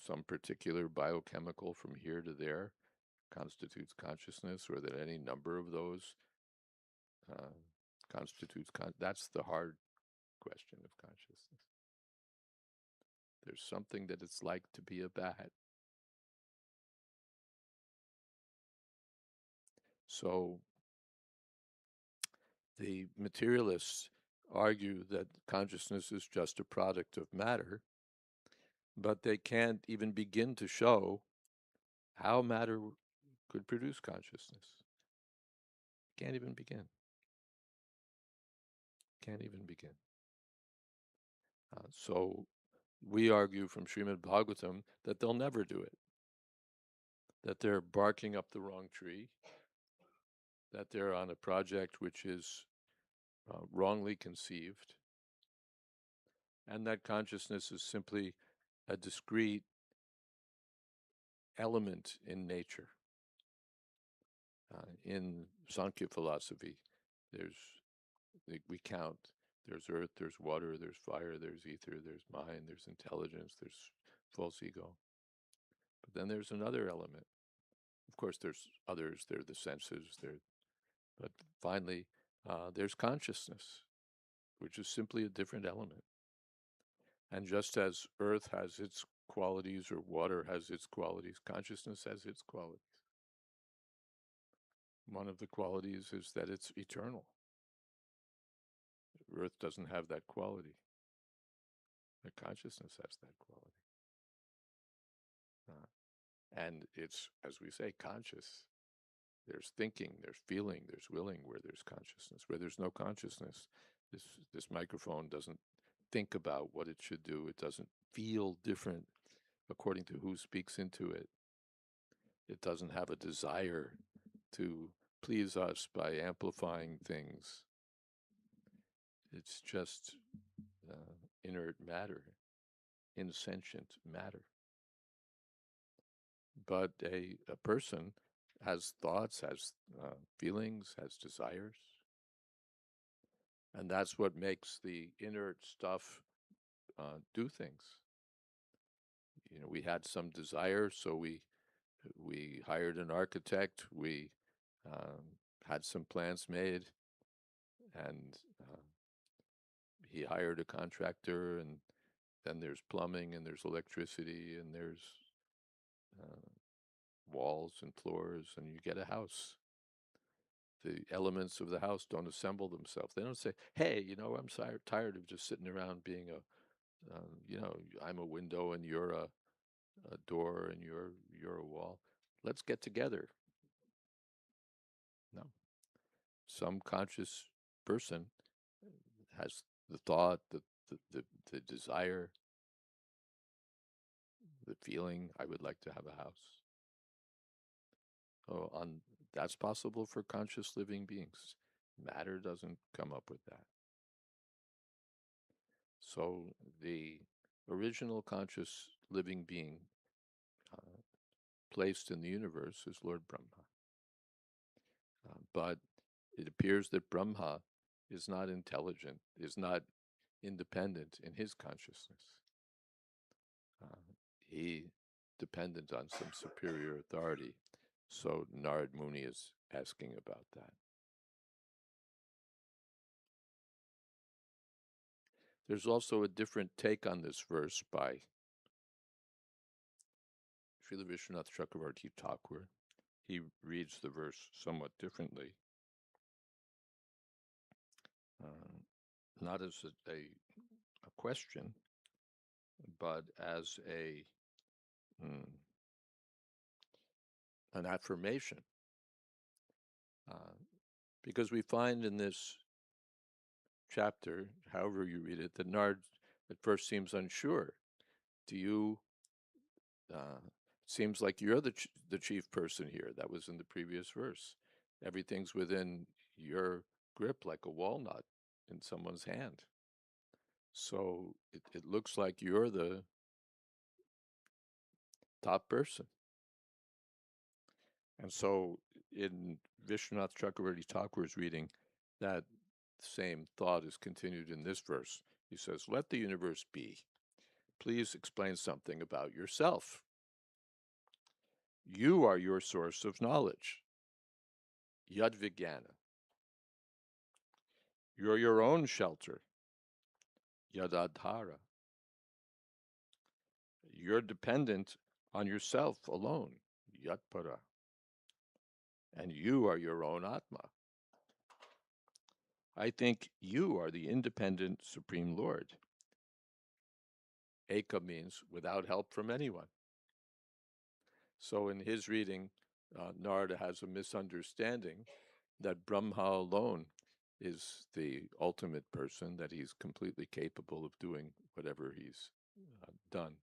some particular biochemical from here to there constitutes consciousness, or that any number of those uh, constitutes that's the hard question of consciousness. There's something that it's like to be a bat. So the materialists argue that consciousness is just a product of matter, but they can't even begin to show how matter could produce consciousness. Can't even begin. Can't even begin. So we argue from Srimad Bhagavatam that they'll never do it, that they're barking up the wrong tree, that they're on a project which is wrongly conceived, and that consciousness is simply a discrete element in nature. In Sankhya philosophy, we count. There's earth, there's water, there's fire, there's ether, there's mind, there's intelligence, there's false ego. But then there's another element. Of course, there's others. There are the senses. But finally, there's consciousness, which is simply a different element. And just as earth has its qualities or water has its qualities, consciousness has its qualities. One of the qualities is that it's eternal. Earth doesn't have that quality. The consciousness has that quality. And it's, as we say, conscious. There's thinking, there's feeling, there's willing where there's consciousness. Where there's no consciousness, this microphone doesn't think about what it should do. It doesn't feel different according to who speaks into it. It doesn't have a desire to please us by amplifying things. It's just inert matter, insentient matter. But a person has thoughts, has feelings, has desires. And that's what makes the inert stuff do things. We had some desire, so we hired an architect. We had some plans made, and he hired a contractor, and then there's plumbing, and there's electricity, and there's walls and floors, and you get a house. The elements of the house don't assemble themselves. They don't say, "Hey, I'm tired of just sitting around being I'm a window and you're a door and you're a wall. Let's get together." No, some conscious person has the thought, the desire, the feeling, I would like to have a house. That's possible for conscious living beings. Matter doesn't come up with that. So the original conscious living being placed in the universe is Lord Brahma. But it appears that Brahma is not intelligent, is not independent in his consciousness. He dependent on some superior authority. So Narad Muni is asking about that. There's also a different take on this verse by Srila Vishwanath Chakravarti Thakur. He reads the verse somewhat differently. Not as a question, but as an affirmation. Because we find in this chapter, however you read it, that Nard at first seems unsure. Do you, seems like you're the chief person here. That was in the previous verse. Everything's within your grip like a walnut in someone's hand. So it looks like you're the top person. And so in Vishwanath Chakravarti Thakur's reading, that same thought is continued in this verse. He says, "Let the universe be. Please explain something about yourself. You are your source of knowledge. Yad Vijnana. You're your own shelter. Yad Adhara. You're dependent on yourself alone. Yat Para. And you are your own Atma. I think you are the independent Supreme Lord." Eka means without help from anyone. So in his reading, Narada has a misunderstanding that Brahma alone is the ultimate person, that he's completely capable of doing whatever he's done.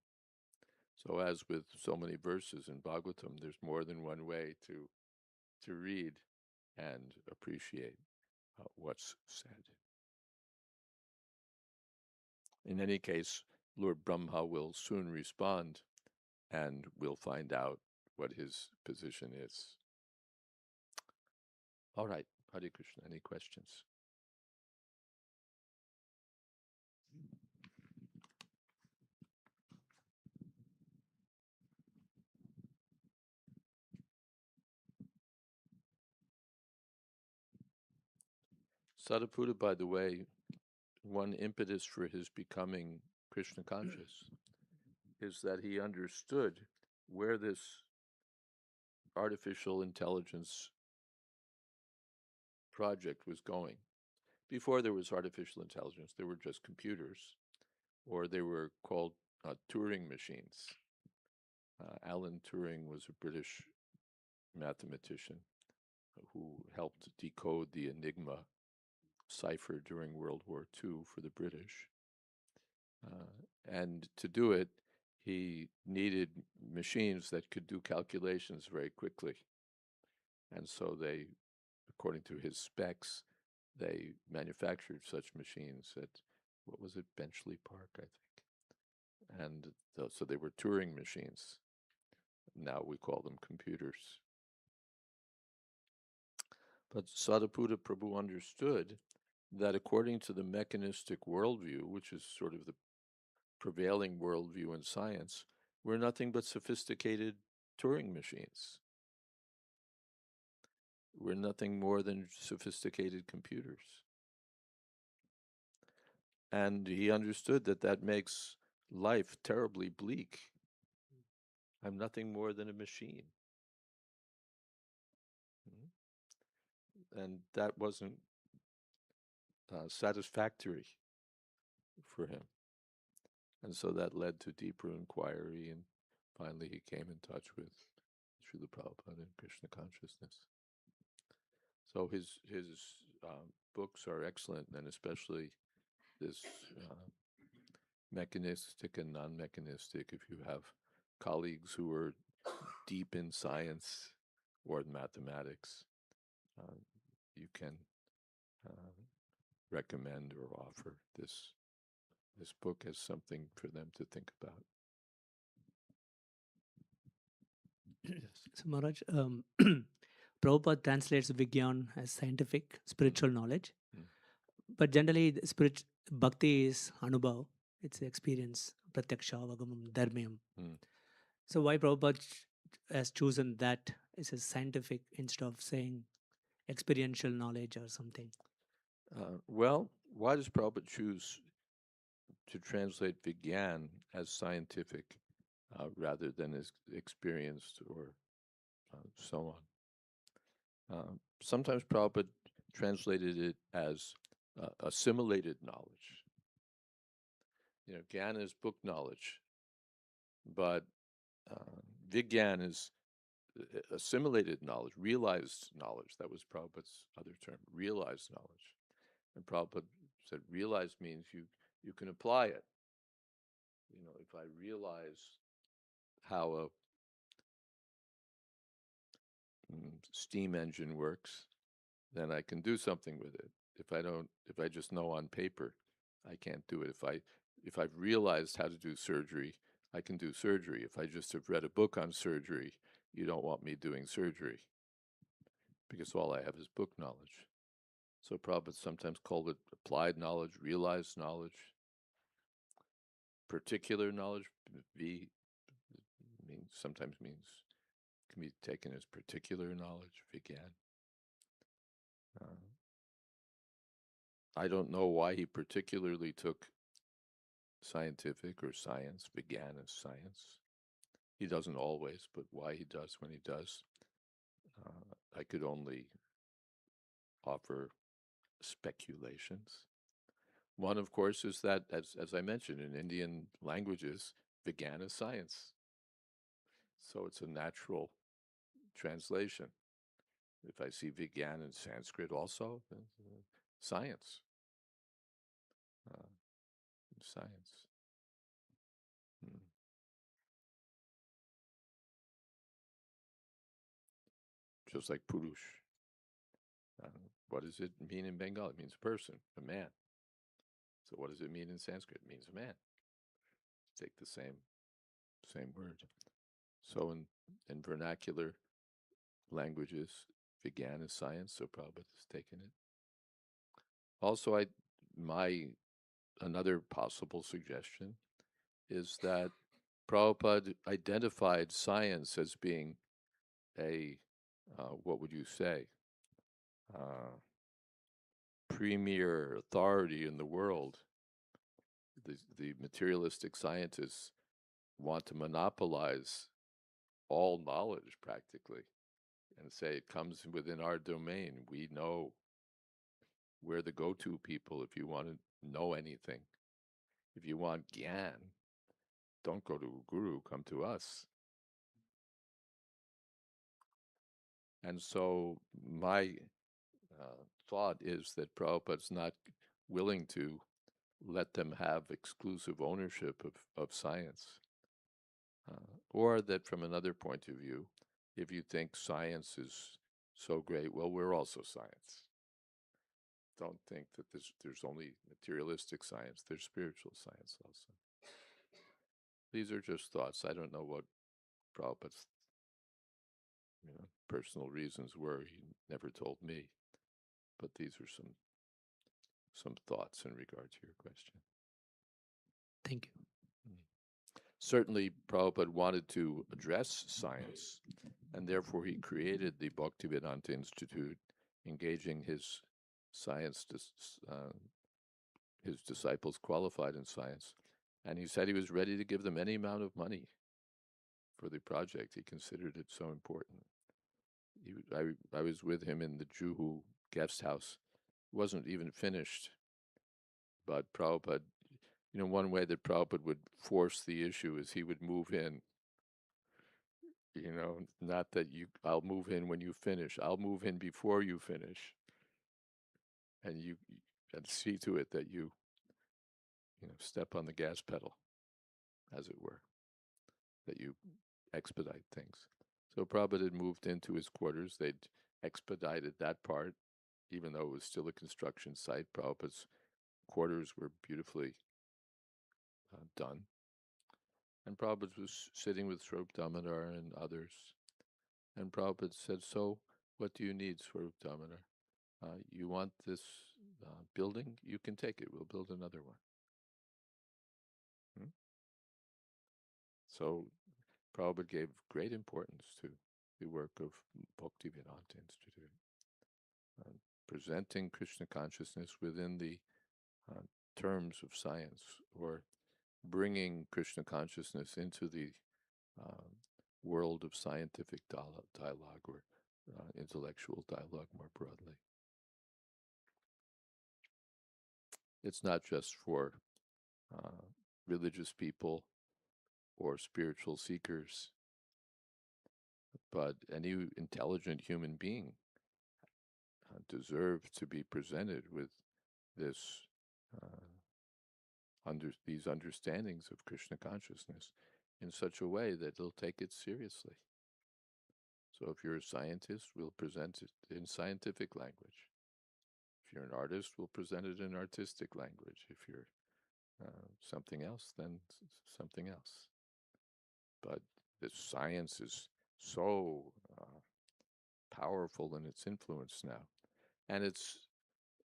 So as with so many verses in Bhagavatam, there's more than one way to read and appreciate what's said. In any case, Lord Brahma will soon respond, and we'll find out what his position is. All right, Hare Krishna, any questions? Sadhaputta, by the way, one impetus for his becoming Krishna conscious is that he understood where this artificial intelligence project was going. Before there was artificial intelligence, there were just computers, or they were called Turing machines. Alan Turing was a British mathematician who helped decode the Enigma cipher during World War II for the British. And to do it, he needed machines that could do calculations very quickly. And so they, according to his specs, they manufactured such machines at, what was it, Benchley Park, I think. And so they were Turing machines. Now we call them computers. But Sadhaputta Prabhu understood that according to the mechanistic worldview, which is sort of the prevailing worldview in science, we're nothing but sophisticated Turing machines. We're nothing more than sophisticated computers. And he understood that that makes life terribly bleak. I'm nothing more than a machine. And that wasn't satisfactory for him. And so that led to deeper inquiry, and finally he came in touch with Srila Prabhupada and Krishna consciousness. So his books are excellent, and especially this mechanistic and non-mechanistic. If you have colleagues who are deep in science or mathematics, you can recommend or offer this book as something for them to think about. Yes. So Maharaj, Prabhupada translates Vigyan as scientific, spiritual knowledge. But generally, the bhakti is anubhav, it's experience, pratyaksha, vagamam, dharmyam. So why Prabhupada has chosen that as a scientific instead of saying experiential knowledge or something? Well, why does Prabhupada choose to translate Vigyan as scientific rather than as experienced or so on? Sometimes Prabhupada translated it as assimilated knowledge. You know, Gyan is book knowledge, but Vigyan is assimilated knowledge, realized knowledge. That was Prabhupada's other term, realized knowledge. And Prabhupada said realize means you can apply it. If I realize how a steam engine works, then I can do something with it. If I just know on paper, I can't do it. If I've realized how to do surgery, I can do surgery. If I just have read a book on surgery, you don't want me doing surgery because all I have is book knowledge. So Prabhupada sometimes called it applied knowledge, realized knowledge, particular knowledge. Sometimes can be taken as particular knowledge, Vigyan. I don't know why he particularly took scientific or science, Vigyan as science. He doesn't always, but why he does when he does, I could only offer speculations. One, of course, is that, as I mentioned, in Indian languages, Vigyan is science. So it's a natural translation. If I see Vigyan in Sanskrit also, science. Science. Just like Purush. What does it mean in Bengali? It means a person, a man. So what does it mean in Sanskrit? It means a man. Take the same word. So in vernacular languages, Vigyan is science, so Prabhupada has taken it. Also, another possible suggestion is that Prabhupada identified science as being a, what would you say, premier authority in the world. The materialistic scientists want to monopolize all knowledge practically and say it comes within our domain. We know. We're the go-to people if you want to know anything. If you want gyan, don't go to a guru, come to us. And so my thought is that Prabhupada's not willing to let them have exclusive ownership of science. Or that from another point of view, if you think science is so great, well, we're also science. Don't think that there's only materialistic science, there's spiritual science also. These are just thoughts. I don't know what Prabhupada's personal reasons were. He never told me. But these are some thoughts in regard to your question. Thank you. Certainly, Prabhupada wanted to address science, and therefore he created the Bhaktivedanta Institute, engaging his his disciples qualified in science. And he said he was ready to give them any amount of money for the project. He considered it so important. I was with him in the Juhu guest house. It wasn't even finished, but Prabhupada, one way that Prabhupada would force the issue is he would move in. Not that I'll move in when you finish. I'll move in before you finish, and see to it that you step on the gas pedal, as it were, that you expedite things. So Prabhupada had moved into his quarters. They'd expedited that part, even though it was still a construction site. Prabhupada's quarters were beautifully done. And Prabhupada was sitting with Swarup Damodar and others. And Prabhupada said, so what do you need, Swarup Damodar? You want this building? You can take it. We'll build another one. So Prabhupada gave great importance to the work of Bhaktivedanta Institute, presenting Krishna consciousness within the terms of science, or bringing Krishna consciousness into the world of scientific dialogue or intellectual dialogue more broadly. It's not just for religious people or spiritual seekers, but any intelligent human being deserves to be presented with this these understandings of Krishna consciousness in such a way that they'll take it seriously. So if you're a scientist, we'll present it in scientific language. If you're an artist, we'll present it in artistic language. If you're something else, then something else. But the science is so powerful in its influence now. And it's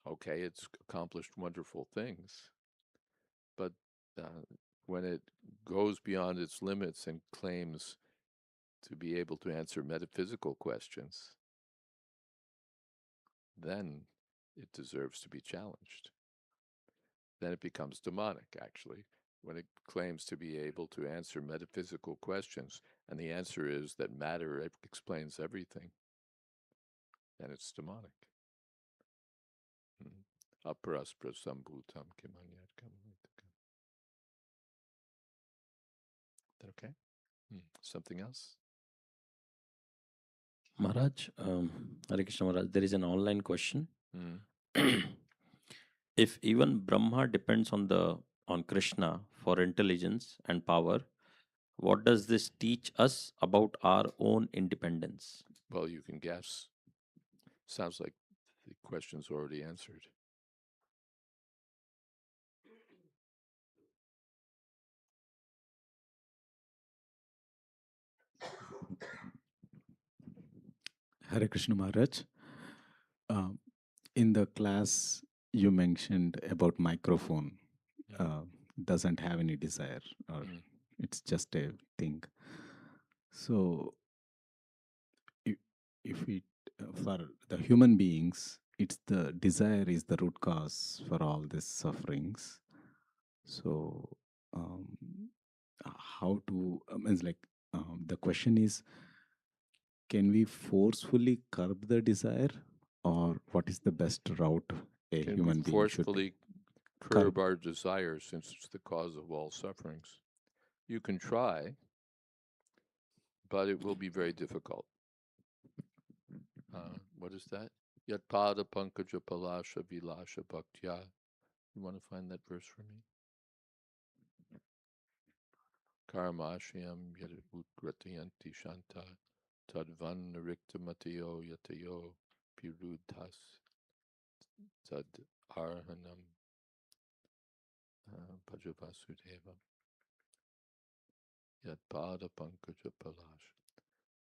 okay, it's accomplished wonderful things. But when it goes beyond its limits and claims to be able to answer metaphysical questions, then it deserves to be challenged. Then it becomes demonic, actually, when it claims to be able to answer metaphysical questions, and the answer is that matter explains everything, then it's demonic. Aparaspra sambhutam kimanyat kamaitakam. That okay? Something else? Maharaj, Hare Krishna Maharaj, there is an online question. If even Brahma depends on Krishna for intelligence and power, what does this teach us about our own independence? Well, you can guess. Sounds like the question's already answered. Hare Krishna Maharaj. In the class, you mentioned about microphone doesn't have any desire, or it's just a thing. So, if it for the human beings, it's the desire is the root cause for all these sufferings. So, how to? It's like the question is, can we forcefully curb the desire, or what is the best route a Can human we being forcefully should curb our desires, since it's the cause of all sufferings? You can try, but it will be very difficult. What is that? Yat pada pankaja palasha vilasha bhaktya. You want to find that verse for me? Karmashyam yad utgratayanti shanta tadvan narikta matayo yatayo pirudhas tad arhanam bhajavasudevam yad pada pankaja palasha.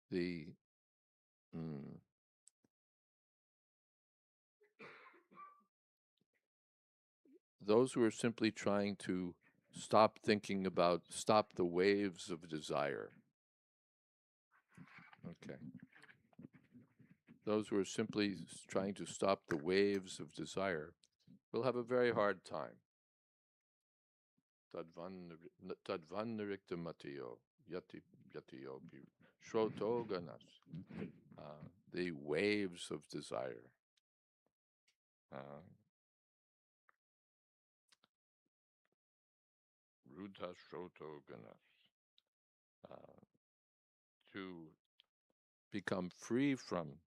The those who are simply trying to stop the waves of desire. Okay. Those who are simply trying to stop the waves of desire will have a very hard time. Tadvanarikta matiyo yatiyo shroto ganas. The waves of desire. Rudha shroto ganas. To become free from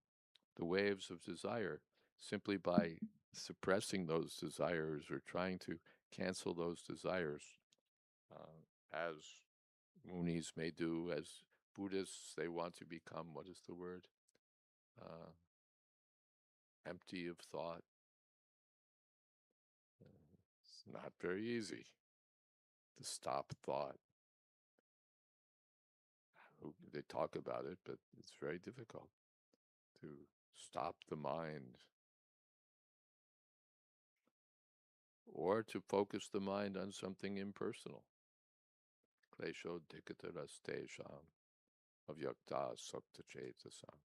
the waves of desire simply by suppressing those desires or trying to cancel those desires, as Munis may do, as Buddhists, they want to become, what is the word? Empty of thought. It's not very easy to stop thought. They talk about it, but it's very difficult to stop the mind or to focus the mind on something impersonal. Klesho dikataras avyakta sakta chetasam.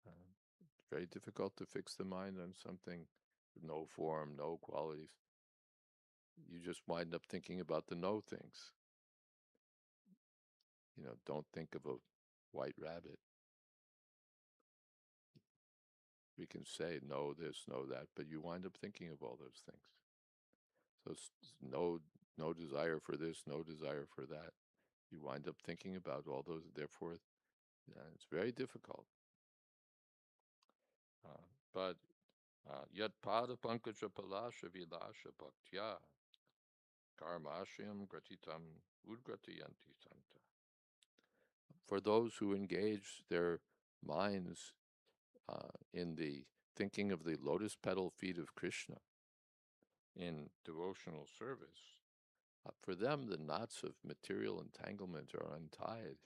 It's very difficult to fix the mind on something with no form, no qualities. You just wind up thinking about the no things. Don't think of a white rabbit. We can say no this, no that, but you wind up thinking of all those things. So no desire for this, no desire for that. You wind up thinking about all those. Therefore, it's very difficult. But Yat pada pankaja palasha vilasha bhaktya karmashyam gratitam udgratiyanti santa. For those who engage their minds in the thinking of the lotus petal feet of Krishna in devotional service, for them the knots of material entanglement are untied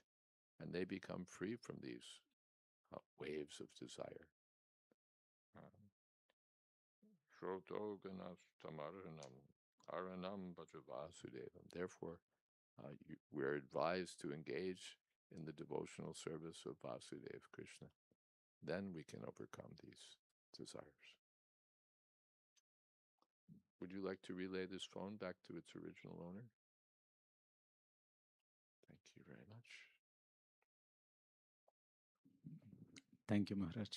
and they become free from these waves of desire. Shrotoganas tamaranam aranam bhajavasudevam. Therefore, we're advised to engage in the devotional service of Vasudeva Krishna. Then we can overcome these desires. Would you like to relay this phone back to its original owner? Thank you very much. Thank you, Maharaj.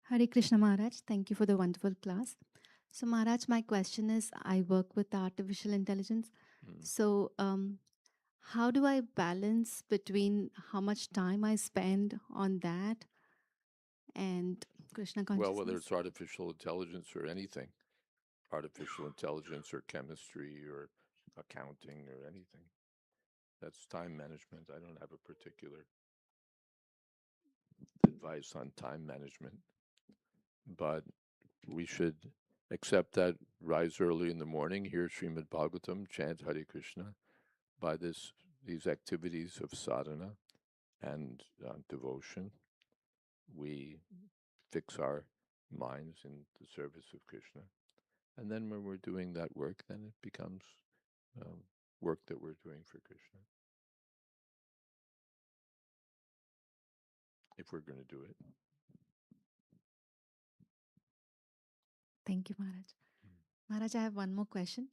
Hare Krishna Maharaj, thank you for the wonderful class. So Maharaj, my question is, I work with artificial intelligence. So how do I balance between how much time I spend on that and Krishna consciousness? Well, whether it's artificial intelligence or anything, artificial intelligence or chemistry or accounting or anything, that's time management. I don't have a particular advice on time management, but we should accept that, rise early in the morning, hear Srimad Bhagavatam, chant Hare Krishna. By these activities of sadhana and devotion, we fix our minds in the service of Krishna. And then when we're doing that work, then it becomes work that we're doing for Krishna. If we're going to do it. Thank you, Maharaj. Maharaj, I have one more question.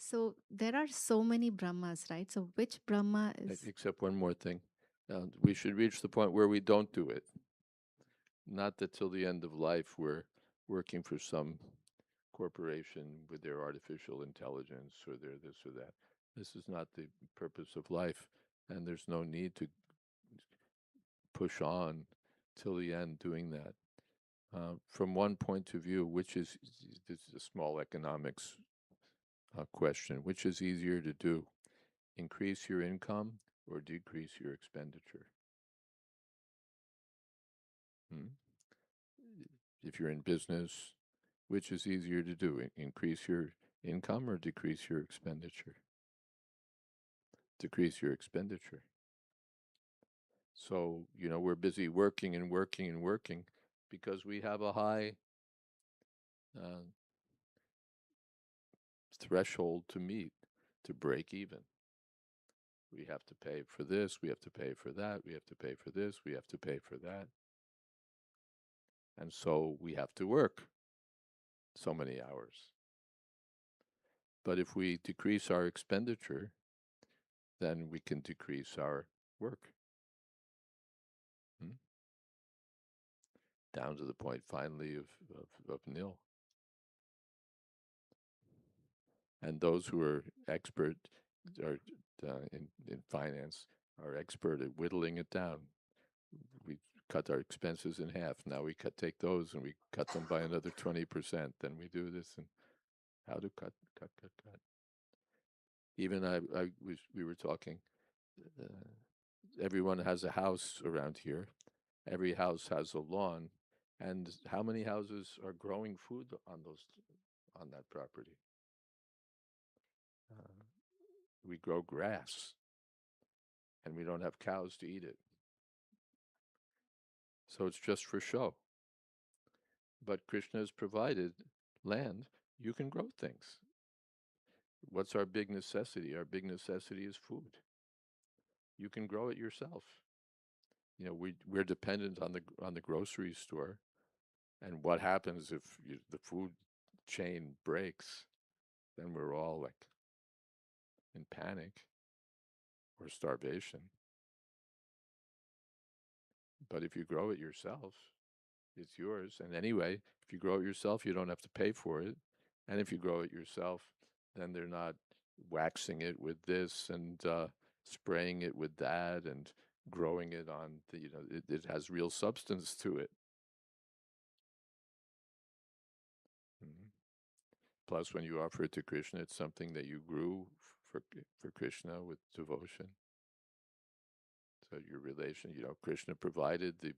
So there are so many Brahmas, right? So which Brahma is... Except one more thing. We should reach the point where we don't do it. Not that till the end of life we're working for some corporation with their artificial intelligence or their this or that. This is not the purpose of life, and there's no need to push on till the end doing that. From one point of view, which is, this is a small economics question, which is easier to do? Increase your income or decrease your expenditure? If you're in business, which is easier to do? Increase your income or decrease your expenditure? Decrease your expenditure. So, we're busy working and working and working because we have a high threshold to meet, to break even. We have to pay for this, we have to pay for that, we have to pay for this, we have to pay for that. And so we have to work so many hours. But if we decrease our expenditure, then we can decrease our work. Down to the point finally of nil. And those who are expert are in finance are expert at whittling it down. We cut our expenses in half. Now we take those and we cut them by another 20%. Then we do this and how to cut. Even we were talking. Everyone has a house around here. Every house has a lawn, and how many houses are growing food on that property? We grow grass, and we don't have cows to eat it. So it's just for show. But Krishna has provided land. You can grow things. What's our big necessity? Our big necessity is food. You can grow it yourself. We're dependent on the grocery store. And what happens if the food chain breaks? Then we're all like in panic or starvation. But if you grow it yourself, It's yours. And anyway, if you grow it yourself, you don't have to pay for it. And if you grow it yourself, then they're not waxing it with this and spraying it with that and growing it on the, it has real substance to it. Mhm. Plus, when you offer it to Krishna, it's something that you grew for Krishna with devotion. So your relation, Krishna provided the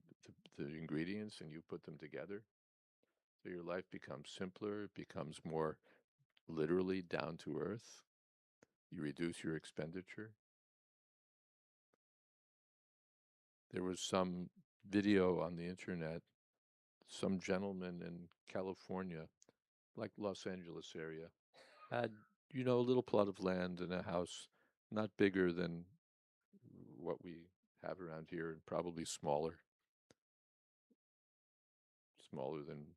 ingredients and you put them together. So your life becomes simpler, it becomes more literally down to earth. You reduce your expenditure. There was some video on the internet, some gentleman in California, like Los Angeles area, had, a little plot of land and a house, not bigger than what we have around here, and probably smaller than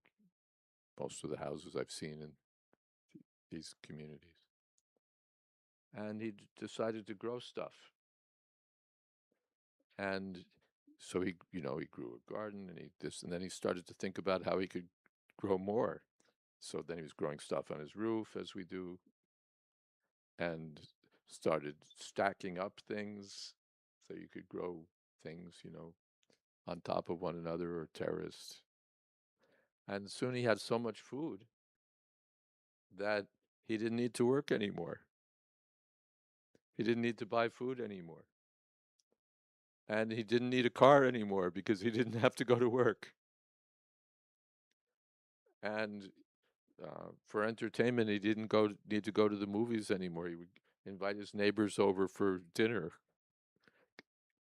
most of the houses I've seen in these communities. And he decided to grow stuff. And so he grew a garden and then he started to think about how he could grow more. So then he was growing stuff on his roof, as we do, and started stacking up things so you could grow things, on top of one another or terraced. And soon he had so much food that he didn't need to work anymore. He didn't need to buy food anymore. And he didn't need a car anymore because he didn't have to go to work. And for entertainment, he didn't need to go to the movies anymore. He would invite his neighbors over for dinner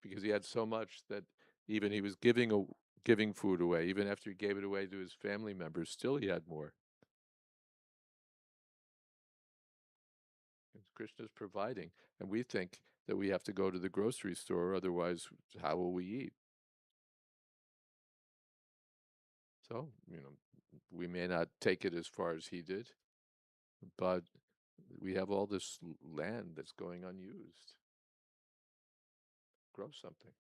because he had so much that even he was giving food away. Even after he gave it away to his family members, still he had more. And Krishna's providing. And we think that we have to go to the grocery store, otherwise how will we eat? So, we may not take it as far as he did, but we have all this land that's going unused. Grow something.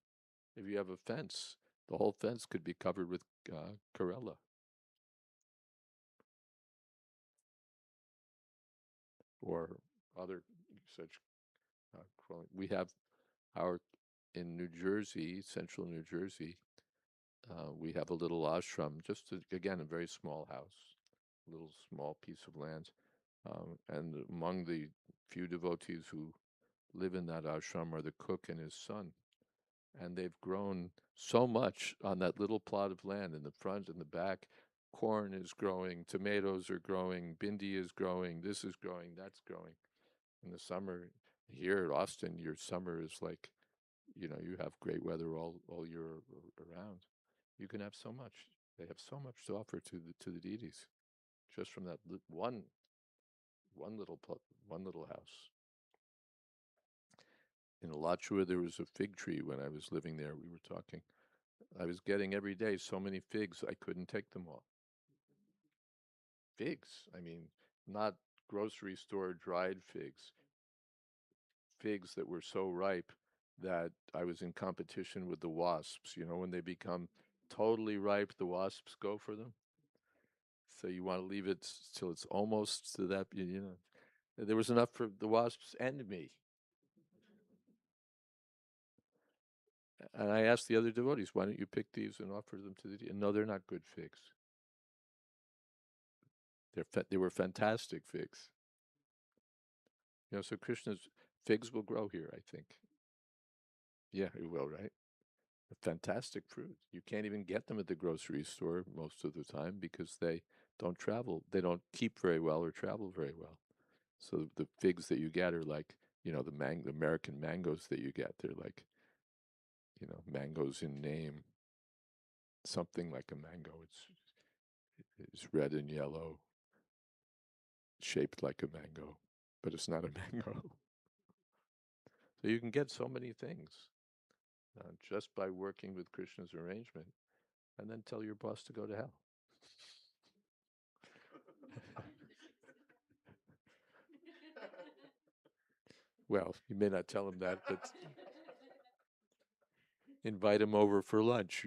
If you have a fence, the whole fence could be covered with Karela. Or other such we have in New Jersey, central New Jersey, we have a little ashram, again, a very small house, a little small piece of land. And among the few devotees who live in that ashram are the cook and his son. And they've grown so much on that little plot of land in the front and the back. Corn is growing, tomatoes are growing, bindi is growing, this is growing, that's growing. In the summer, here at Austin, your summer is like, you have great weather all year around. You can have so much. They have so much to offer to the deities, just from that one little house. In Alachua, there was a fig tree when I was living there. We were talking. I was getting every day so many figs, I couldn't take them all. Figs, I mean, not grocery store dried figs. Figs that were so ripe that I was in competition with the wasps. When they become totally ripe, the wasps go for them. So you want to leave it till it's almost to that, There was enough for the wasps and me. And I asked the other devotees, why don't you pick these and offer them to the... No, they're not good figs. They were fantastic figs. So Krishna's figs will grow here, I think. Yeah, it will, right? A fantastic fruit. You can't even get them at the grocery store most of the time because they don't travel. They don't keep very well or travel very well. So the figs that you get are like, the American mangoes that you get. They're like, mangoes in name. Something like a mango. It's red and yellow, shaped like a mango, but it's not a mango. So you can get so many things just by working with Krishna's arrangement, and then tell your boss to go to hell. Well, you may not tell him that, but invite him over for lunch,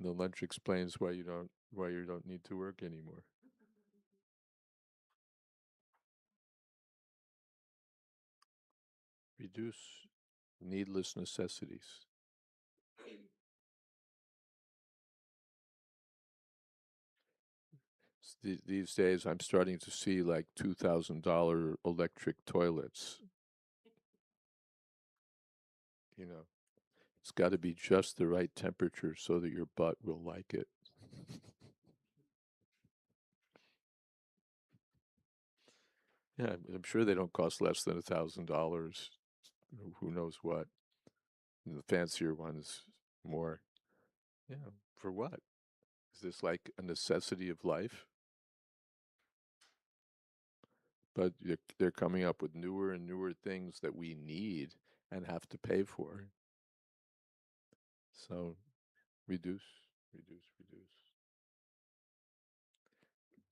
And the lunch explains why you don't need to work anymore. Reduce needless necessities. These days, I'm starting to see like $2,000 electric toilets. You know, it's got to be just the right temperature so that your butt will like it. Yeah, I'm sure they don't cost less than $1,000. Who knows what? And the fancier ones more. Yeah, for what? Is this like a necessity of life? But they're coming up with newer and newer things that we need and have to pay for. So reduce.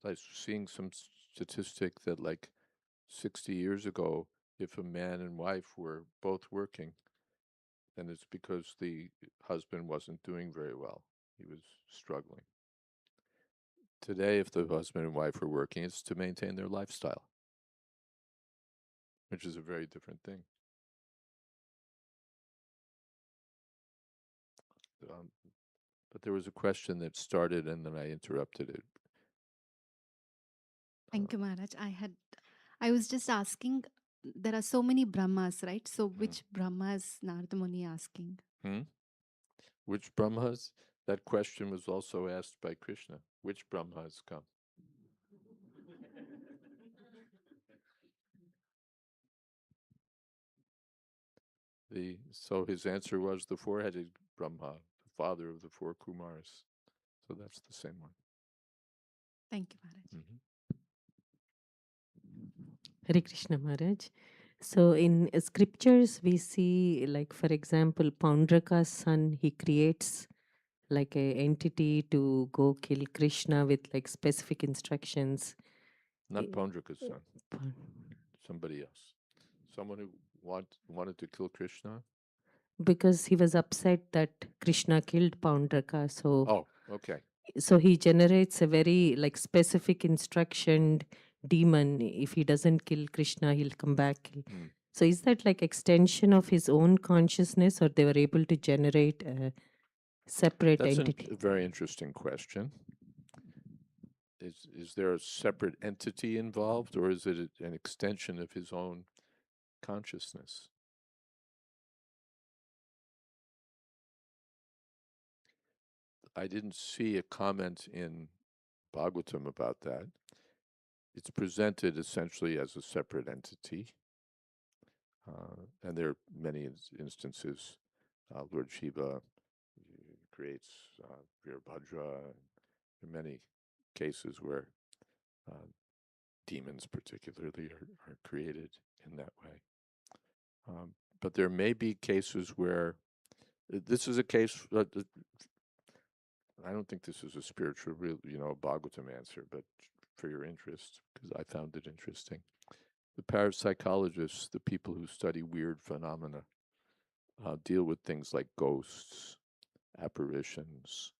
I was seeing some statistic that like 60 years ago, if a man and wife were both working, then it's because the husband wasn't doing very well. He was struggling. Today, if the husband and wife are working, it's to maintain their lifestyle, which is a very different thing. But there was a question that started and then I interrupted it. Thank you, Maharaj. I was just asking, there are so many Brahmas, right? So which Brahma is Narada Muni asking? Which Brahmas? That question was also asked by Krishna. Which Brahma has come? So his answer was the four-headed Brahma, the father of the four Kumars. So that's the same one. Thank you, Maharaj. Hare Krishna Maharaj. So in scriptures, we see, like, for example, Paundraka's son, he creates like a entity to go kill Krishna with like specific instructions. Not Paundraka's son. Somebody else. Someone who wanted to kill Krishna. Because he was upset that Krishna killed Paundraka. So, oh, okay. So he generates a very like specific instructioned demon. If he doesn't kill Krishna, he'll come back. So is that like extension of his own consciousness, or they were able to generate a separate entity? That's a very interesting question. Is there a separate entity involved, or is it an extension of his own consciousness? I didn't see a comment in Bhagavatam about that. It's presented essentially as a separate entity. And there are many instances. Lord Shiva creates Virabhadra. There are many cases where demons particularly are created in that way. But there may be cases where this is a case. I don't think this is a spiritual, Bhagavatam answer, but for your interest, because I found it interesting. The parapsychologists, the people who study weird phenomena, deal with things like ghosts, apparitions,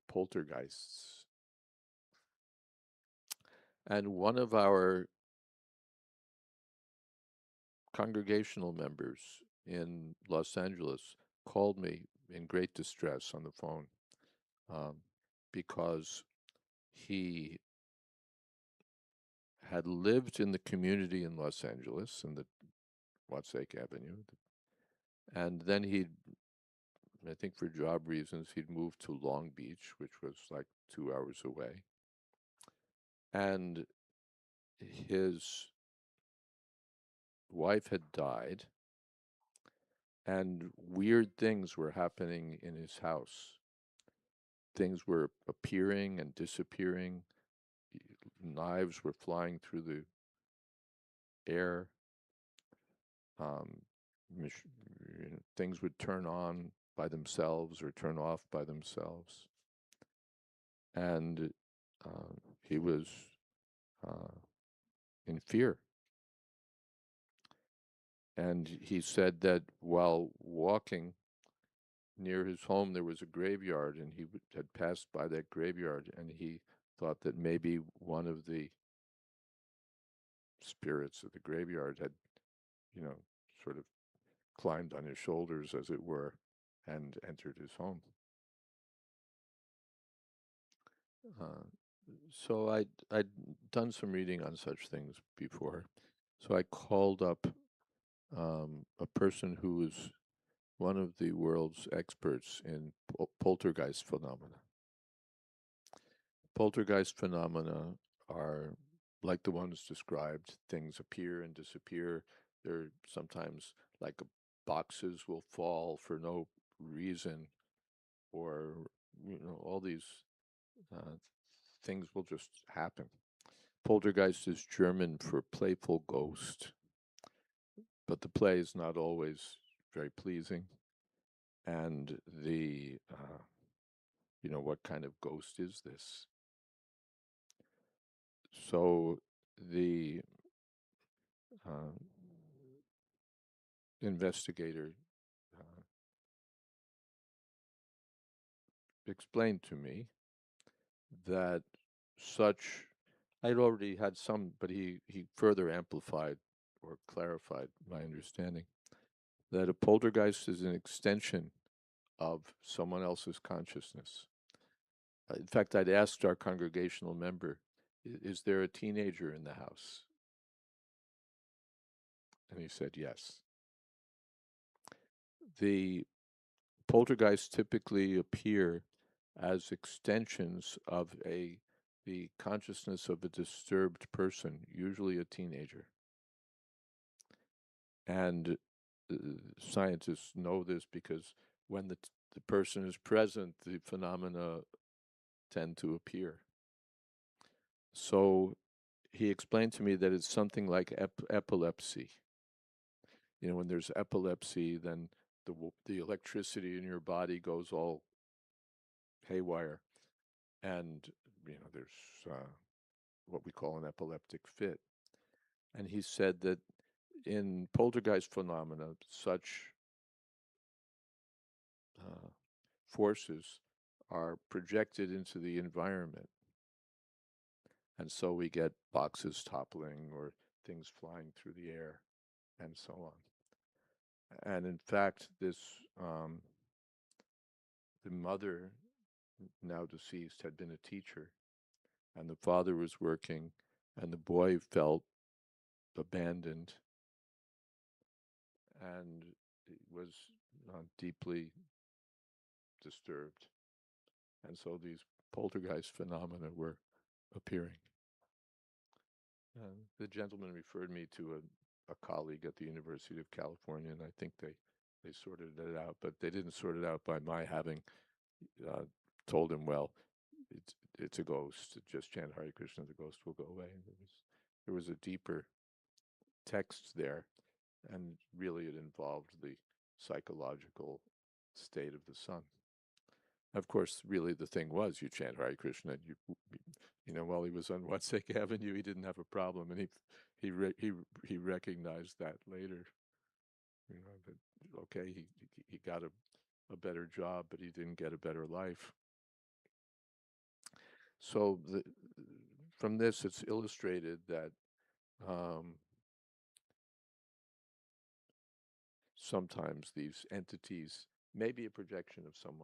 poltergeists. And one of our congregational members in Los Angeles called me in great distress on the phone because he had lived in the community in Los Angeles in the Watsake Avenue, and then I think for job reasons, he'd moved to Long Beach, which was like 2 hours away. And his wife had died, and weird things were happening in his house. Things were appearing and disappearing. Knives were flying through the air. Things would turn on by themselves or turn off by themselves. And he was in fear. And he said that while walking near his home there was a graveyard, and he had passed by that graveyard, and he thought that maybe one of the spirits of the graveyard had, sort of climbed on his shoulders, as it were, and entered his home. So I'd done some reading on such things before. So I called up a person who was one of the world's experts in poltergeist phenomena. Poltergeist phenomena are like the ones described. Things appear and disappear. They're sometimes like boxes will fall for no reason, or all these things will just happen. Poltergeist is German for playful ghost, but the play is not always very pleasing. And the, what kind of ghost is this? So the investigator explained to me that such, I'd already had some, but he further amplified or clarified my understanding that a poltergeist is an extension of someone else's consciousness. In fact, I'd asked our congregational member, is there a teenager in the house? And he said yes. The poltergeists typically appear as extensions of the consciousness of a disturbed person, usually a teenager. And scientists know this because when the person is present, the phenomena tend to appear. So he explained to me that it's something like epilepsy. When there's epilepsy, then the electricity in your body goes all haywire, and there's what we call an epileptic fit. And he said that in poltergeist phenomena, such forces are projected into the environment. And so we get boxes toppling or things flying through the air and so on. And in fact, the mother, now deceased, had been a teacher, and the father was working, and the boy felt abandoned and was deeply disturbed. And so these poltergeist phenomena were appearing. The gentleman referred me to a colleague at the University of California, and I think they sorted it out, but they didn't sort it out by my having told him, well, it's a ghost. Just chant Hare Krishna, the ghost will go away. There was a deeper text there, and really it involved the psychological state of the son. Of course, really the thing was, you chant Hare Krishna, and while he was on Watsek Avenue, he didn't have a problem, and he recognized that later. That okay, he got a better job, but he didn't get a better life. So from this, it's illustrated that sometimes these entities may be a projection of some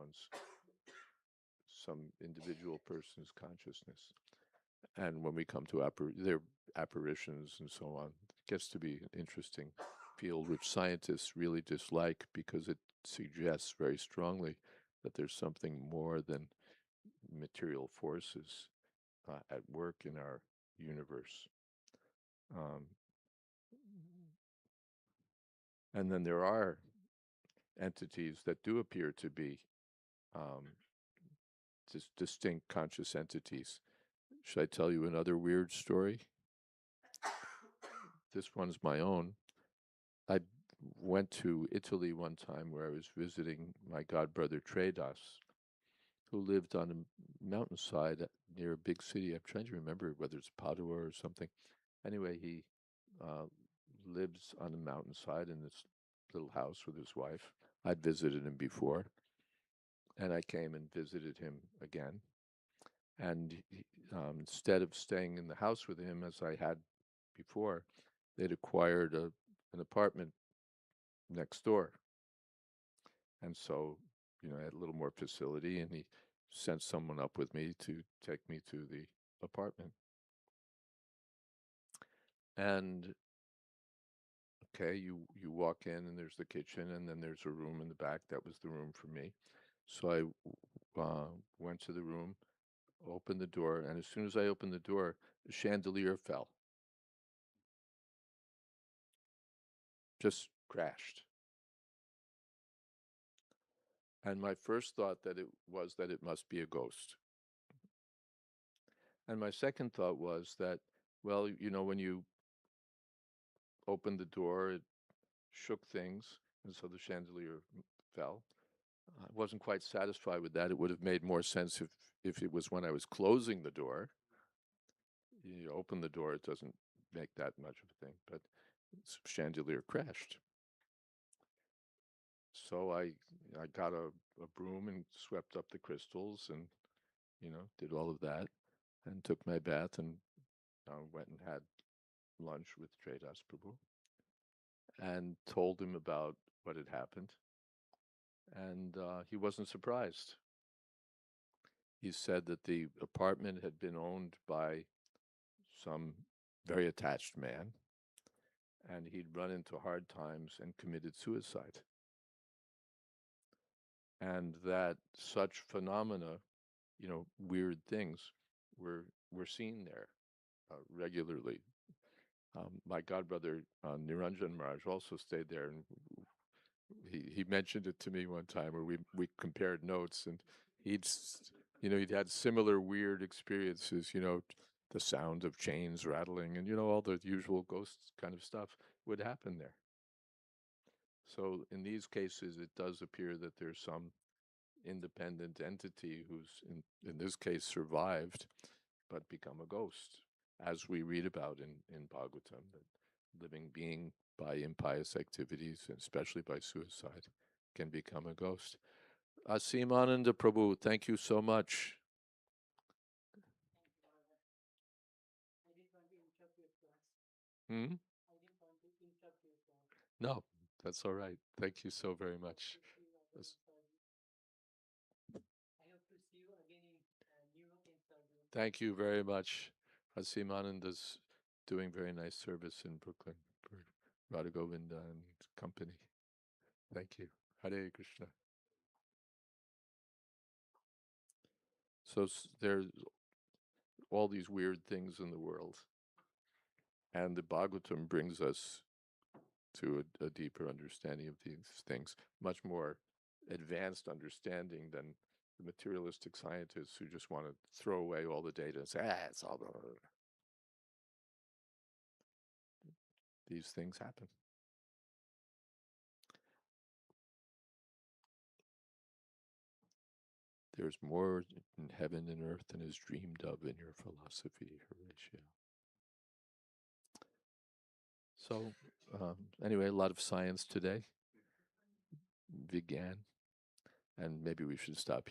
individual person's consciousness. And when we come to their apparitions and so on, it gets to be an interesting field which scientists really dislike because it suggests very strongly that there's something more than material forces at work in our universe. And then there are entities that do appear to be distinct conscious entities. Should I tell you another weird story? This one's my own. I went to Italy one time where I was visiting my godbrother Tredas, who lived on a mountainside near a big city. I'm trying to remember whether it's Padua or something. Anyway, he lives on a mountainside in this little house with his wife. I'd visited him before. And I came and visited him again. And instead of staying in the house with him as I had before, they'd acquired an apartment next door. And so, I had a little more facility, and he sent someone up with me to take me to the apartment. And okay, you walk in, and there's the kitchen, and then there's a room in the back. That was the room for me. So I went to the room, opened the door, and as soon as I opened the door, the chandelier fell. Just crashed. And my first thought was that it must be a ghost. And my second thought was that, well, when you opened the door, it shook things, and so the chandelier fell. I wasn't quite satisfied with that. It would have made more sense if it was when I was closing the door. You open the door, it doesn't make that much of a thing, but the chandelier crashed. So I got a broom and swept up the crystals and, did all of that and took my bath and went and had lunch with Jayadvaita Prabhu and told him about what had happened. And he wasn't surprised. He said that the apartment had been owned by some very attached man, and he'd run into hard times and committed suicide. And that such phenomena, weird things, were seen there regularly. My godbrother Niranjan Maharaj also stayed there, and he mentioned it to me one time where we compared notes, and he'd had similar weird experiences, the sound of chains rattling and all the usual ghost kind of stuff would happen there. So in these cases, it does appear that there's some independent entity who's in this case survived but become a ghost, as we read about in Bhagavatam, that living being by impious activities, and especially by suicide, can become a ghost. Asimananda Prabhu, thank you so much. No, that's all right. Thank you so very much. Thank you very much. Asimananda's doing very nice service in Brooklyn for Radha Govinda and company. Thank you. Hare Krishna. So there's all these weird things in the world. And the Bhagavatam brings us to a deeper understanding of these things, much more advanced understanding than the materialistic scientists who just want to throw away all the data and say, it's all blah, blah, blah. These things happen. There's more in heaven and earth than is dreamed of in your philosophy, Horatio. So, anyway, a lot of science today. Began, and maybe we should stop here.